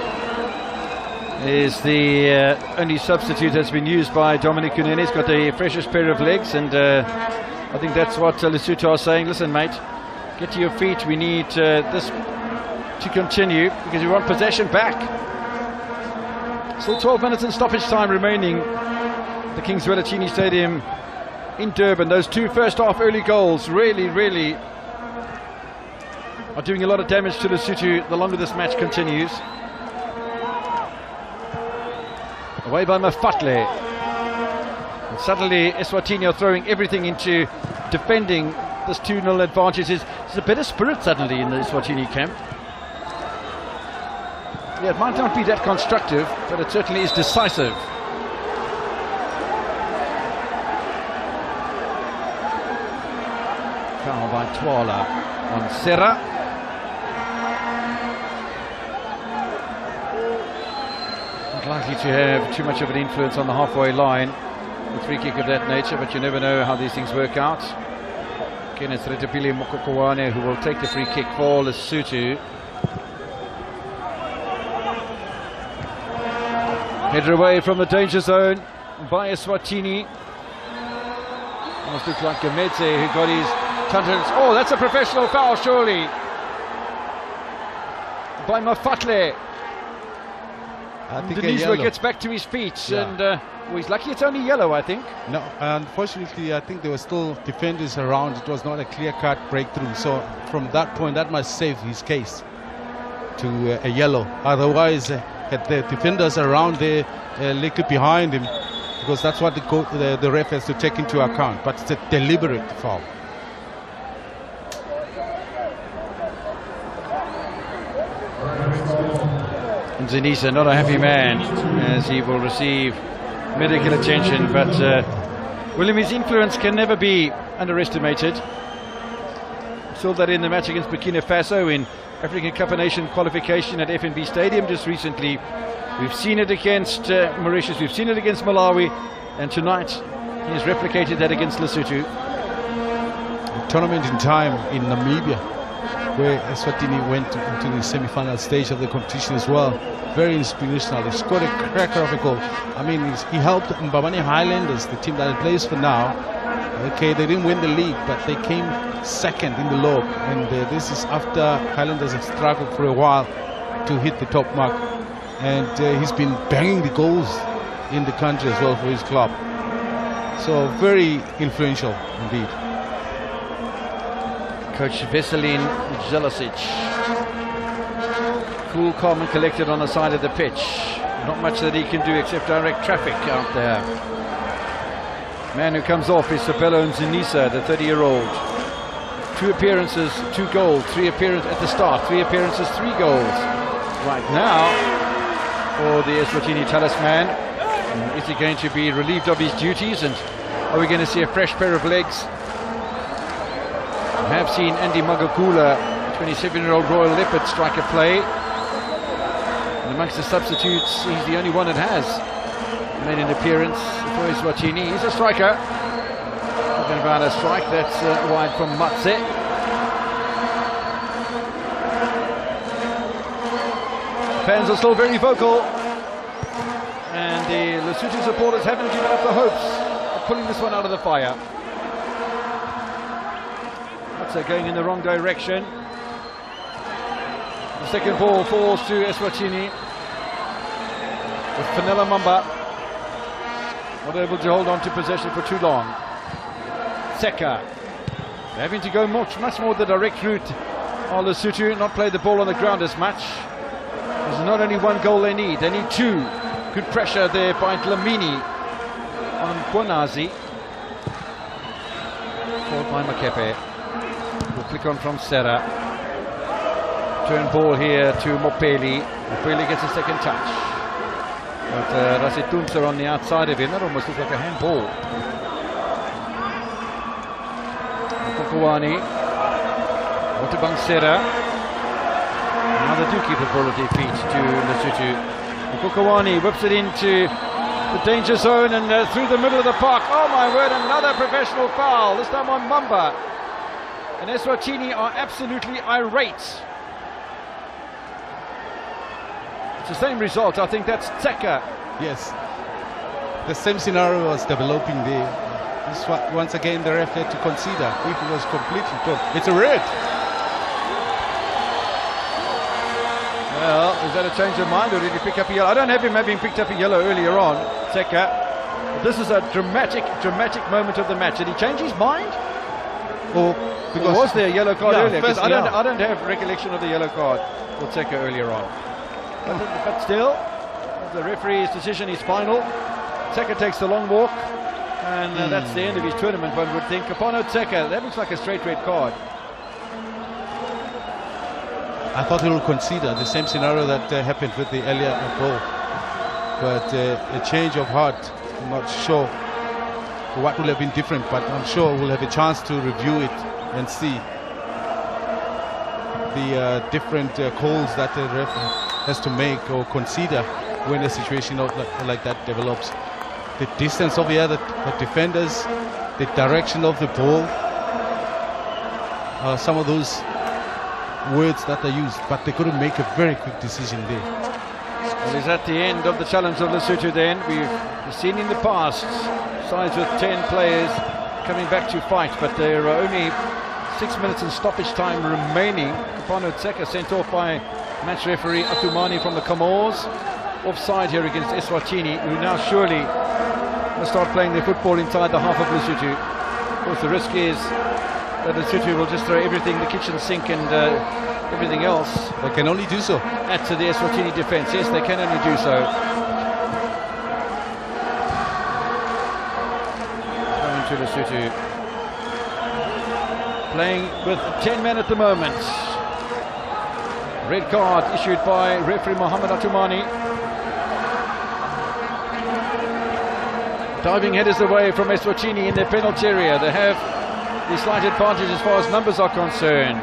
is the only substitute that's been used by Dominic Kunene. He's got the freshest pair of legs, and I think that's what Lesotho are saying. Listen, mate, get to your feet. We need this to continue because we want possession back. Still 12 minutes and stoppage time remaining. The Kings Welachini Stadium in Durban. Those two first half early goals really are doing a lot of damage to Lesotho the longer this match continues. Away by Mafatle. And suddenly Eswatini are throwing everything into defending this 2-0 advantage. There's a better spirit suddenly in the Eswatini camp. Yeah, it might not be that constructive, but it certainly is decisive. Foul by Twala on Serra. Not likely to have too much of an influence on the halfway line. A free kick of that nature, but you never know how these things work out. Kenneth Retapili Mokokowane, who will take the free kick for Lesotho. Header away from the danger zone by Eswatini. Almost looks like Gamedze who got his tantance. Oh, that's a professional foul, surely. By Mafatle. I think Deniswa gets back to his feet, and well, he's lucky it's only yellow, I think. No, unfortunately, I think there were still defenders around. It was not a clear-cut breakthrough. So from that point, that must save his case to a yellow. Otherwise, had the defenders around there licked behind him, because that's what the ref has to take into account. But it's a deliberate foul. And Zenisa, not a happy man, as he will receive medical attention, but William, his influence can never be underestimated. Saw that in the match against Burkina Faso in African Cup of Nations qualification at FNB Stadium just recently. We've seen it against Mauritius, we've seen it against Malawi, and tonight he has replicated that against Lesotho. A tournament in time in Namibia, where Eswatini went into the semi-final stage of the competition as well. Very inspirational. He scored a cracker of a goal. I mean, he helped Mbabane Highlanders, the team that he plays for now. Okay, they didn't win the league, but they came second in the log, and this is after Highlanders have struggled for a while to hit the top mark. And he's been banging the goals in the country as well for his club. So very influential indeed. Coach Veselin Zelasic, cool, calm and collected on the side of the pitch. Not much that he can do except direct traffic out there. Man who comes off is Sabelo Nzinisa, the 30-year-old. 2 appearances, 2 goals, 3 appearances at the start, 3 appearances, 3 goals. Right now, for the Eswatini talisman, is he going to be relieved of his duties, and are we going to see a fresh pair of legs? We have seen Andy Magagula, 27-year-old Royal Leopard, strike a play. And amongst the substitutes, he's the only one that has made an appearance for Eswatini. He's a striker. Talking about a strike that's wide from Matse. Fans are still very vocal, and the Lesotho supporters haven't given up the hopes of pulling this one out of the fire. Matse going in the wrong direction. The second ball falls to Eswatini, with Fanella Mamba not able to hold on to possession for too long. Seka having to go much more the direct route on Lesotho, not play the ball on the ground as much. There's not only one goal they need two. Good pressure there by Dlamini on Konazi. Called by Makepe. Will click on from Serra. Turn ball here to Mopeli. Mopeli gets a second touch. But Rasitunsa on the outside of him. That almost looks like a handball. Kokoani. Otebang Serra. Now they do keep the ball at their feet to Lesotho. Kokoani whips it into the danger zone and through the middle of the park. Oh my word, another professional foul. This time on Mamba. And Eswatini are absolutely irate. It's the same result. I think that's Tseka. Yes. The same scenario was developing there. This once again the ref had to consider if it was completely close. It's a red. Well, is that a change of mind or did he pick up a yellow? I don't have him having picked up a yellow earlier on, Tseka. This is a dramatic moment of the match. Did he change his mind? Or was there a yellow card earlier? Because I don't have recollection of the yellow card for Tseka earlier on. But still, the referee's decision is final. Tseka takes the long walk, and that's the end of his tournament, one would think. Kapano Tseka, that looks like a straight red card. I thought he would consider the same scenario that happened with the earlier goal. But a change of heart, I'm not sure what would have been different, but I'm sure we'll have a chance to review it and see the different calls that the ref has to make or consider when a situation like that develops. The distance of the other defenders, the direction of the ball, some of those words that are used, but they couldn't make a very quick decision there. Well, is at the end of the challenge of Lesotho then. We've seen in the past sides with 10 players coming back to fight, but there are only 6 minutes in stoppage time remaining. Kapano Tseka sent off by match referee Atumani from the Comoros. Offside here against Eswatini, who now surely must start playing their football inside the half of Lesotho. Of course, the risk is that Lesotho will just throw everything, the kitchen sink and everything else. They can only do so. Add to the Eswatini defence. Yes, they can only do so. Going to Lesotho. Playing with 10 men at the moment. Red card issued by referee Mohamed Atumani. Diving headers away from Eswatini in their penalty area. They have the slight advantage as far as numbers are concerned.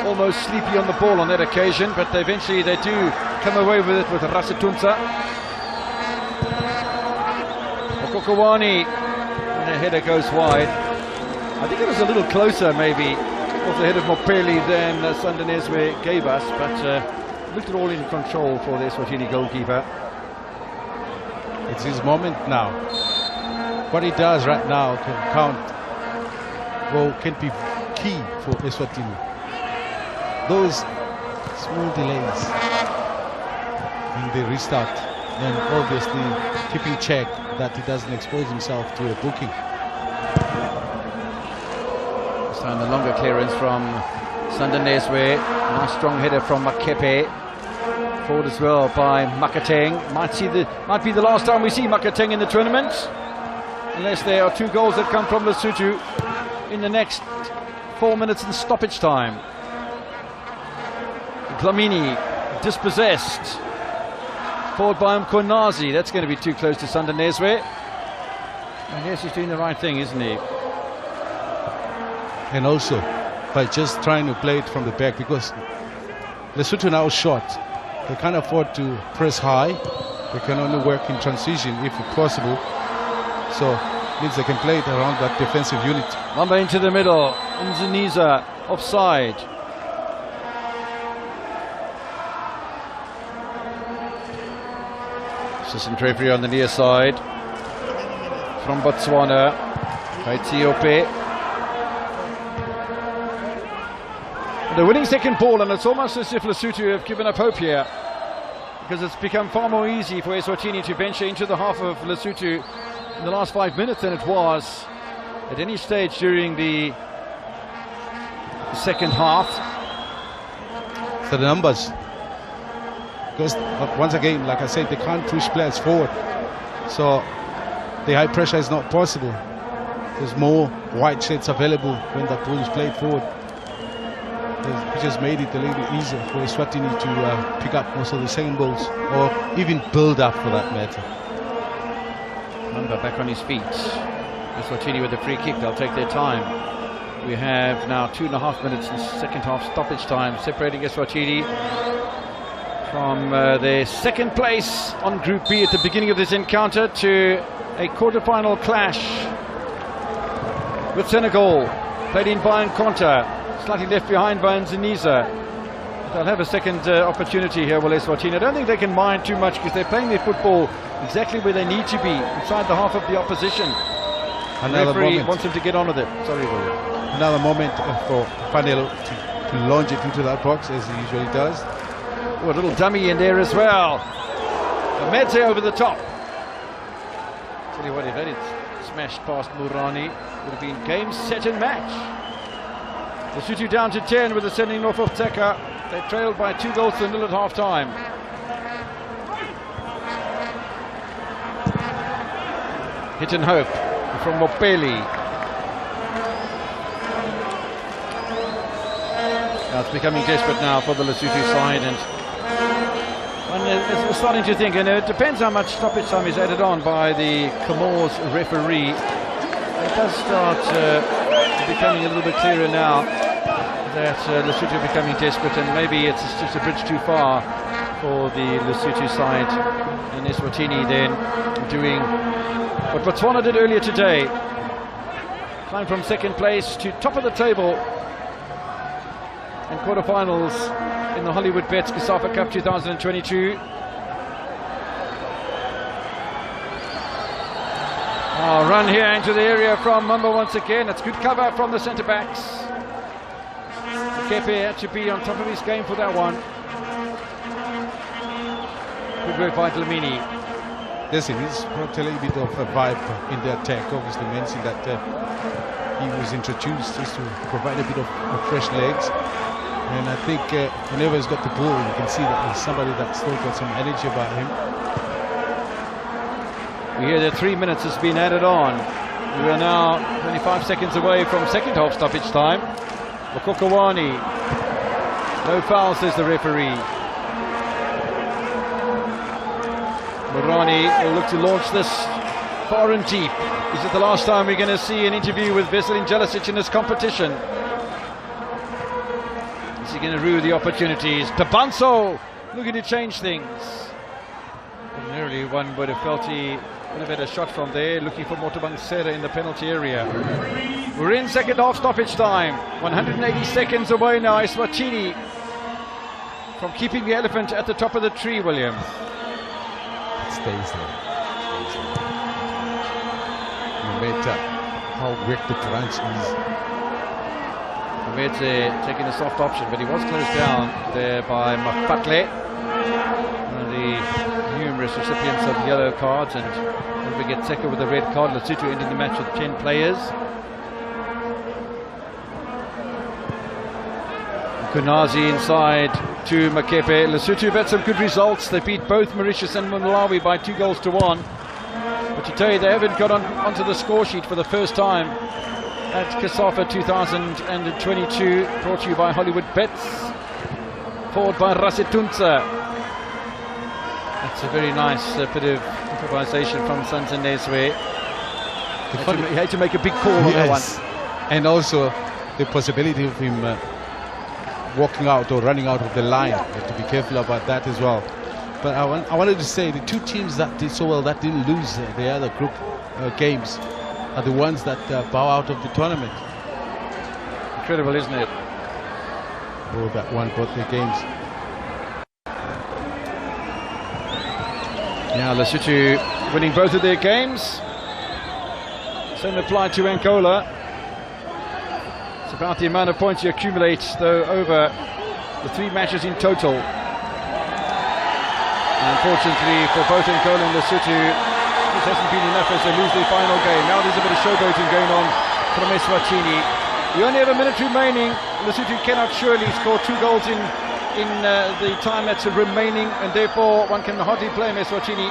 Almost sleepy on the ball on that occasion, but eventually they do come away with it with Rasitunsa. Okokowani, and the header goes wide. I think it was a little closer maybe off the head of Mopeli than Sandaneswe gave us, but looked at all in control for the Eswatini goalkeeper. It's his moment now. What he does right now can count, or can be key for Eswatini. Those small delays in the restart, and obviously keeping check that he doesn't expose himself to a booking. This time the longer clearance from Sandaneswe. Nice strong header from Makepe. Forward as well by Makateng. Might be the last time we see Makateng in the tournament, unless there are 2 goals that come from Lesotho in the next 4 minutes in stoppage time. Dlamini dispossessed. Forward by Mkonazi. That's going to be too close to Sandaneswe. And yes, he's doing the right thing, isn't he? And also by just trying to play it from the back, because Lesotho now short. They can't afford to press high. They can only work in transition if possible. So means they can play it around that defensive unit. Number into the middle. Nziniza offside. Assistant referee on the near side. From Botswana. Ethiopia. The winning second ball, and it's almost as if Lesotho have given up hope here, because it's become far more easy for Eswatini to venture into the half of Lesotho in the last 5 minutes than it was at any stage during the second half. So the numbers, because once again, like I said, they can't push players forward, so the high pressure is not possible. There's more wide sets available when that ball is played forward, which has made it a little easier for Eswatini to pick up most of the second balls, or even build up for that matter. Mamba back on his feet. Eswatini with the free kick. They'll take their time. We have now 2.5 minutes in second half stoppage time, separating Eswatini from their second place on Group B at the beginning of this encounter to a quarter-final clash with Senegal, played in by Nkonta, slightly left behind by Nziniza. They'll have a second opportunity here, will Eswatini. I don't think they can mind too much, because they're playing their football exactly where they need to be, inside the half of the opposition. The referee wants them to get on with it. Sorry, William. Another moment for Panelo to launch it into that box, as he usually does. Oh, a little dummy in there as well. Medze over the top. Tell you what, if that is smashed past Mourani, would have been game, set and match. Lesotho down to 10 with the sending off of Teka. They trailed by 2-0 at half time. Hit and hope from Mopeli. Now it's becoming desperate now for the Lesotho side, and it's starting to think, and it depends how much stoppage time is added on by the Comoros referee. It does start becoming a little bit clearer now that Lesotho are becoming desperate, and maybe it's just a bridge too far for the Lesotho side, and Eswatini then doing what Botswana did earlier today, climb from second place to top of the table and quarterfinals in the Hollywood Bets Cosafa Cup 2022. Run here into the area from Mamba once again. It's good cover from the centre backs. Kepe had to be on top of his game for that one. Good work by Dlamini. Listen, he's brought a little bit of a vibe in the attack. Obviously mentioned that he was introduced just to provide a bit of fresh legs. And I think whenever he's got the ball, you can see that he's somebody that's still got some energy about him. We hear that 3 minutes has been added on. We are now 25 seconds away from second half stoppage time. Okokowani. No foul, says the referee. Mourani will look to launch this far and deep. Is it the last time we're going to see an interview with Veselin Jelicic in this competition? Is he going to rue the opportunities? Tabanso looking to change things. Ordinarily one would have felt he would have had a shot from there, looking for Motobangsera in the penalty area. We're in second half stoppage time. 180 seconds away now. Eswatini from keeping the elephant at the top of the tree, William. It stays there. No matter how quick the crunch is. Medze taking a soft option, but he was closed down there by Mafatle, one of the numerous recipients of yellow cards, and don't forget Teka with the red card. Lesotho ending the match with 10 players. Kunazi inside to Makepe. Lesotho have had some good results. They beat both Mauritius and Malawi by 2-1. But today they haven't got onto the score sheet for the first time at Cosafa 2022, brought to you by Hollywood Bets, forward by Rasetunza. That's a very nice bit of improvisation from Sanzaneswe. He had to make a big call on that one. And also the possibility of him walking out or running out of the line. You have to be careful about that as well. But I wanted to say the two teams that did so well, that didn't lose the other group games, are the ones that bow out of the tournament. Incredible, isn't it? Oh, that won both their games. Yeah, Lesotho winning both of their games. Same applied to Angola. It's about the amount of points you accumulate, though, over the 3 matches in total. And unfortunately for both Angola and Lesotho, this hasn't been enough as they lose their final game. Now there's a bit of showboating going on from Eswatini. We only have a minute remaining. Lesotho cannot surely score 2 goals in the time that's remaining, and therefore one can hardly blame Eswatini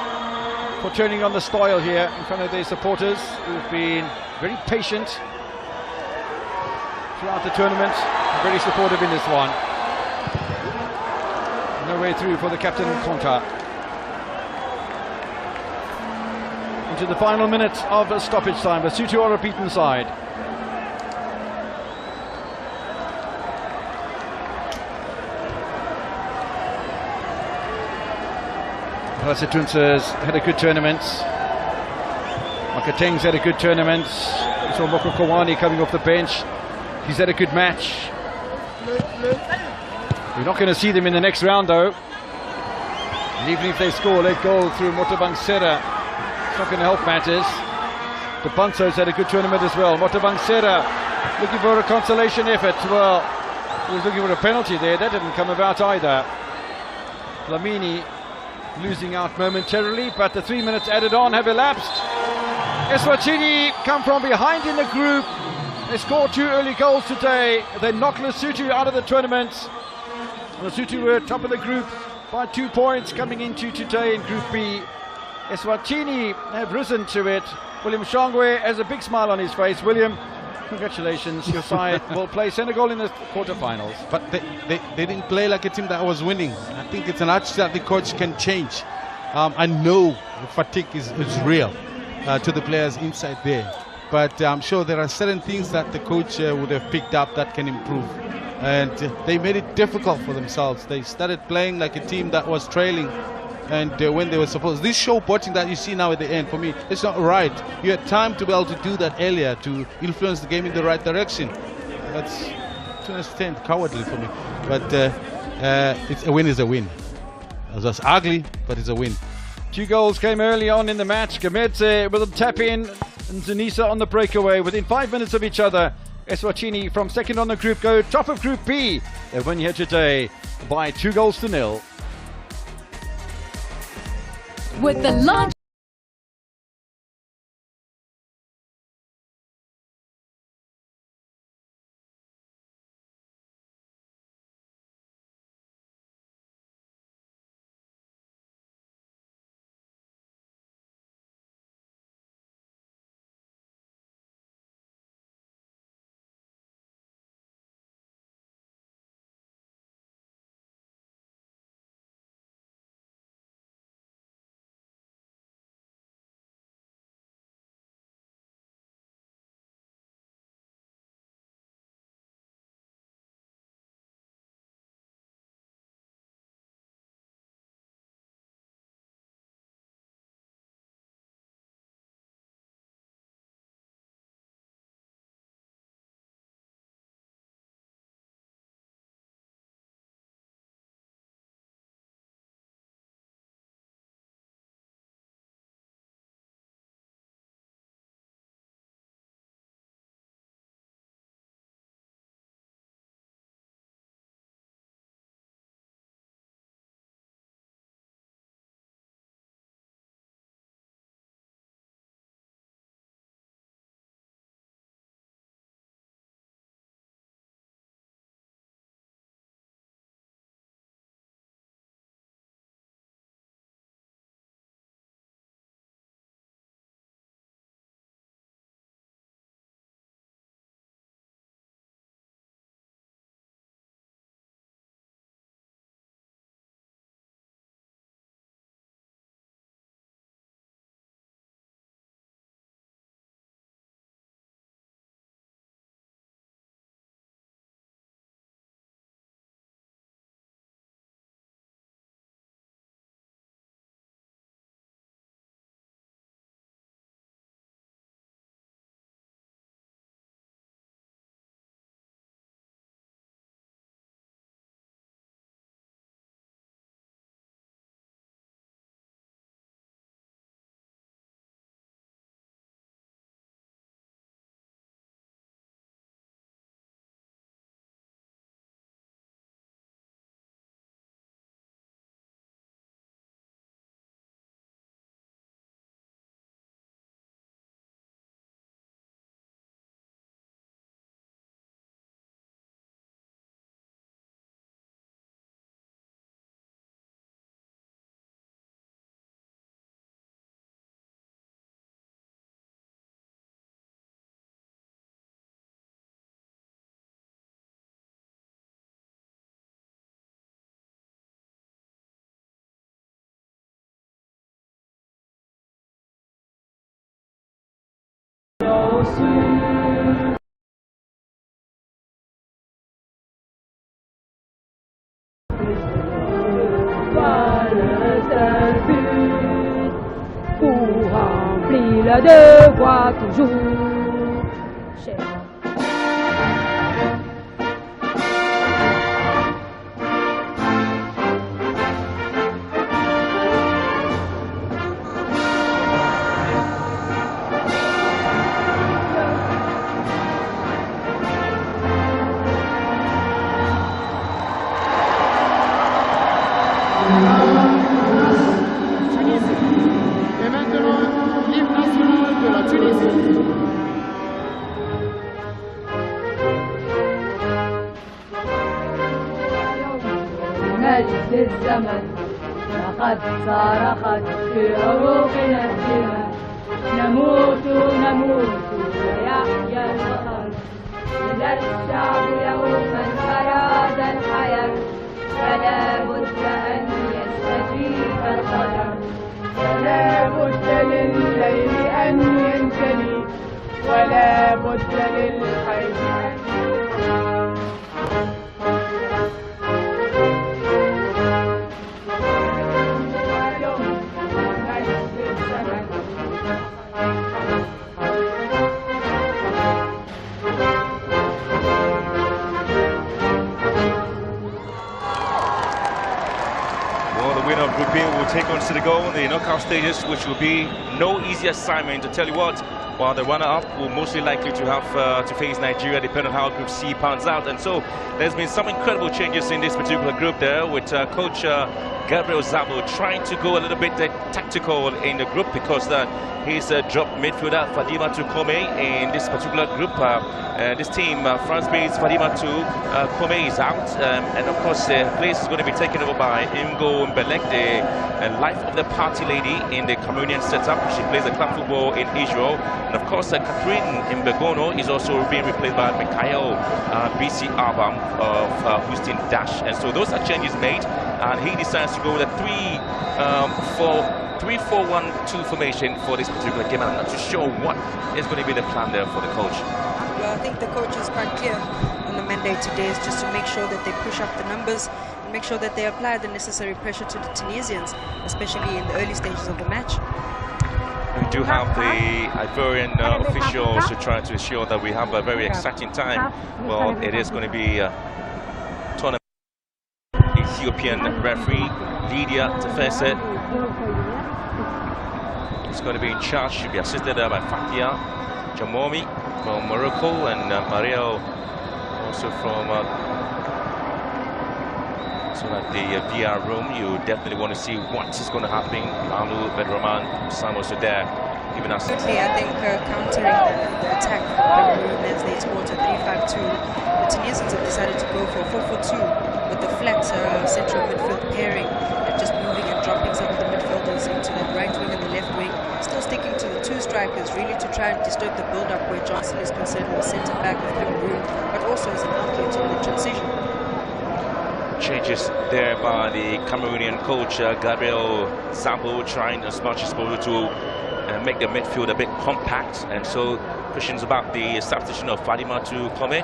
for turning on the style here in front of their supporters, who've been very patient throughout the tournament, very supportive in this one. No way through for the captain Konta. Into the final minute of stoppage time. Lesotho are a beaten side. Tunsa's had a good tournament. Makateng's had a good tournament. We saw Moko Kawani coming off the bench. He's had a good match. We're not going to see them in the next round, though. And even if they score a late goal through Motabangsera, it's not going to help matters. The Banso's had a good tournament as well. Motabangsera looking for a consolation effort. Well, he was looking for a penalty there. That didn't come about either. Lamini losing out momentarily, but the 3 minutes added on have elapsed. Eswatini come from behind in the group. They scored 2 early goals today. They knocked Lesotho out of the tournament. Lesotho were top of the group by 2 points coming into today in Group B. Eswatini have risen to it. William Shongwe has a big smile on his face. William, congratulations. Your side will play Senegal in the quarterfinals. But they didn't play like a team that was winning. I think it's an attitude that the coach can change. I know fatigue is real to the players inside there. But I'm sure there are certain things that the coach would have picked up that can improve. And they made it difficult for themselves. They started playing like a team that was trailing. And when they were supposed, this showboating that you see now at the end, for me, it's not right. You had time to be able to do that earlier to influence the game in the right direction. That's, to an extent, cowardly for me. But it's a win is a win. It's ugly, but it's a win. 2 goals came early on in the match. Gamedze with a tap in, and Zanisa on the breakaway. Within 5 minutes of each other, Eswatini from second on the group go top of Group B. They win here today by 2-0. With the large Pour remplir le devoir toujours. Et maintenant, l'hymne national de la Tunisie. مجد الزمن لقد صرخت في عروقنا الدماء نموت ويحيا الوطن إذا الشعب يوما أراد الحياة فلا بد أن يستجيب القدر فلا بد للليل أن ينجلي ولا بد للحي أن Group B will take on Senegal in the knockout stages, which will be no easy assignment. To tell you what, while the runner-up will mostly likely to have to face Nigeria, depending on how Group C pans out. And so there's been some incredible changes in this particular group there, with Coach Gabriel Zabo trying to go a little bit tactical in the group, because he's dropped midfielder Fadima Kome in this particular group. This team, France-based Fadima Kome is out, and of course the place is going to be taken over by Ingo Mbelek, the life of the party lady in the Cameroonian setup. She plays the club football in Israel, and of course Catherine Imbegono is also being replaced by Mikhail BC Arbam of Houston Dash. And so those are changes made, and he decides to go with a 3-4-1-2 formation for this particular game. I'm not too sure what is going to be the plan there for the coach. Well, I think the coach is quite clear on the mandate today, is just to make sure that they push up the numbers and make sure that they apply the necessary pressure to the Tunisians, especially in the early stages of the match. We do have the Ivorian officials who try to ensure that we have a very exciting time. Well, it is going to be a tournament. Ethiopian referee Lydia Tefese is going to be in charge. She'll be assisted by Fatia Jamomi from Morocco, and Mariel also from so at the VR room. You definitely want to see what is going to happen. Alu Bedraman Sam also there giving us. Absolutely, I think countering the attack of Cameroon as they scored a 3-5-2. The Tunisians have decided to go for 4-4-2 with the flat central midfield pairing, and just moving and dropping some of the midfielders into that right wing and the left wing. Still sticking to the two strikers, really to try and disturb the build-up, where Johnson is considered the centre back of Cameroon, but also as an outlet in the transition. Changes there by the Cameroonian coach Gabriel Zabo, trying as much as possible to make the midfield a bit compact. And so questions about the substitution of Fadima Kome.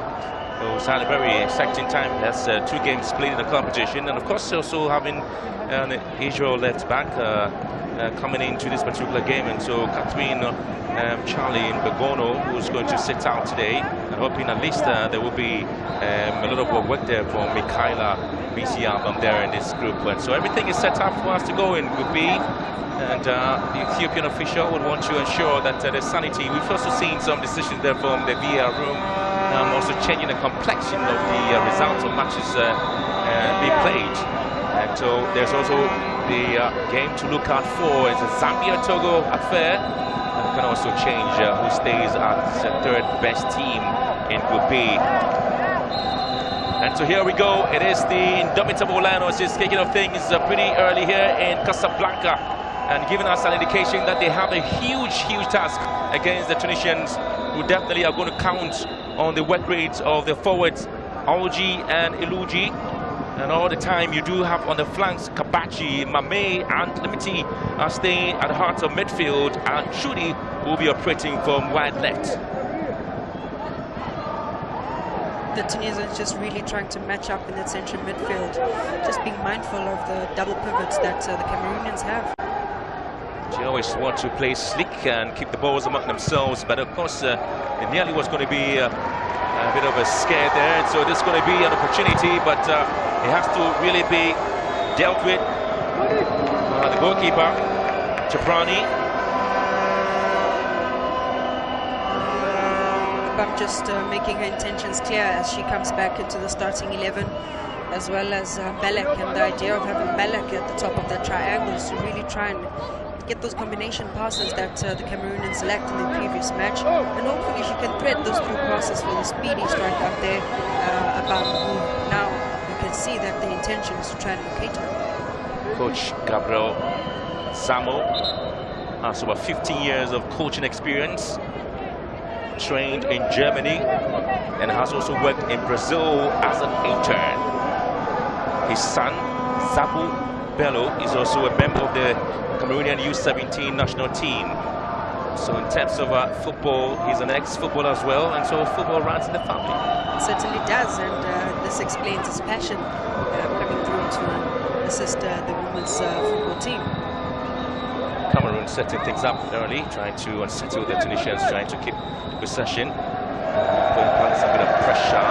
It's had a very exciting time. That's 2 games played in the competition, and of course also having an Israel left back coming into this particular game. And so Catherine Charlie Begono, who's going to sit out today, and hoping at least there will be a lot of work there for Mikhaila BC Album there in this group. And so everything is set up for us to go in Group B, and the Ethiopian official would want to ensure that there's sanity. We've also seen some decisions there from the VR room, also changing the complexion of the results of matches being played. And so there's also the game to look out for. It's a Zambia-Togo affair. And it can also change who stays as the 3rd best team in Group B. And so here we go. It is the indomitable Lions is kicking off things pretty early here in Casablanca, and giving us an indication that they have a huge task against the Tunisians, who definitely are going to count on the work rates of the forwards Algi and Iluji. And all the time you do have on the flanks Kabachi, Mame and Limiti are staying at the heart of midfield, and Chudi will be operating from wide left. the Tunisians just really trying to match up in that central midfield, just being mindful of the double pivots that the Cameroonians have. They always want to play slick and keep the balls among themselves, but of course it nearly was going to be a bit of a scare there, so this is going to be an opportunity, but it has to really be dealt with. The goalkeeper, Chaprani. Bam just making her intentions clear as she comes back into the starting 11, as well as Belek, and the idea of having Belek at the top of that triangle is to really try and get those combination passes that the Cameroonians lacked in the previous match, and hopefully she can thread those through passes for the speedy striker up there, Abam, who now you can see that the intention is to try and locate her. Coach Gabriel Samo has over 15 years of coaching experience, trained in Germany, and has also worked in Brazil as an intern. His son, Zabu Bello, is also a member of the Cameroonian U17 national team. So in terms of football, he's an ex-footballer as well, and so football runs in the family. It certainly does, and this explains his passion coming through to assist the women's football team. Cameroon setting things up early, trying to unsettle the Tunisians, trying to keep possession, putting upon some bit of pressure.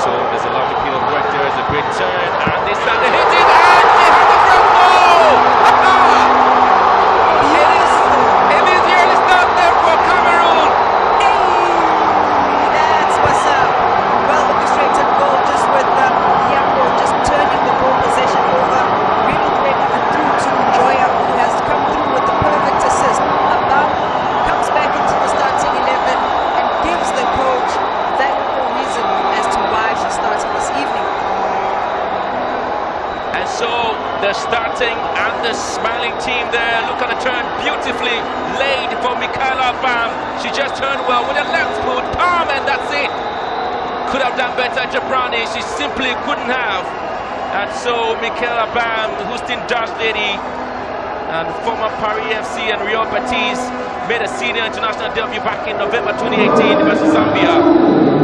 So there's a lovely piece of work there, there's a great turn, and they start to hit it, and they have the front goal! It is the early start there for Cameroon! That was a well-orchestrated goal, just with Yako just turning the ball possession over, really threading it through to Joya, who has come through with the perfect assist. Abam comes back into the starting 11 and gives the coach that reason as to why she's starting this evening. And so the starting and the smiling team there. Look at the turn, beautifully laid for Michaela Bam. She just turned well with her left foot, palm, and that's it. Could have done better, Jabrani. She simply couldn't have. And so Michaela Bam, the Houston Dutch lady, and former Paris FC and Real Betis, made a senior international debut back in November 2018 versus Zambia,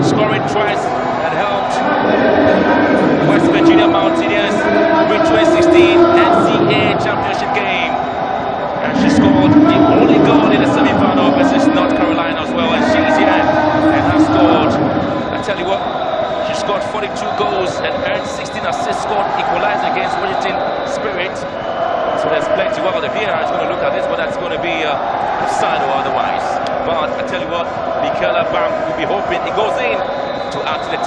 scoring twice that helped West Virginia Mountaineers win 2016 NCAA championship game. And she scored the only goal in the semi-final versus North Carolina as well, and she's here and has scored. I tell you what, she scored 42 goals and earned 16 assists, scored equalizer against Washington Spirit. So there's plenty. Well, the VAR is going to look at this, but that's going to be offside or otherwise. But I tell you what, Michaela Bam will be hoping it goes in to add to the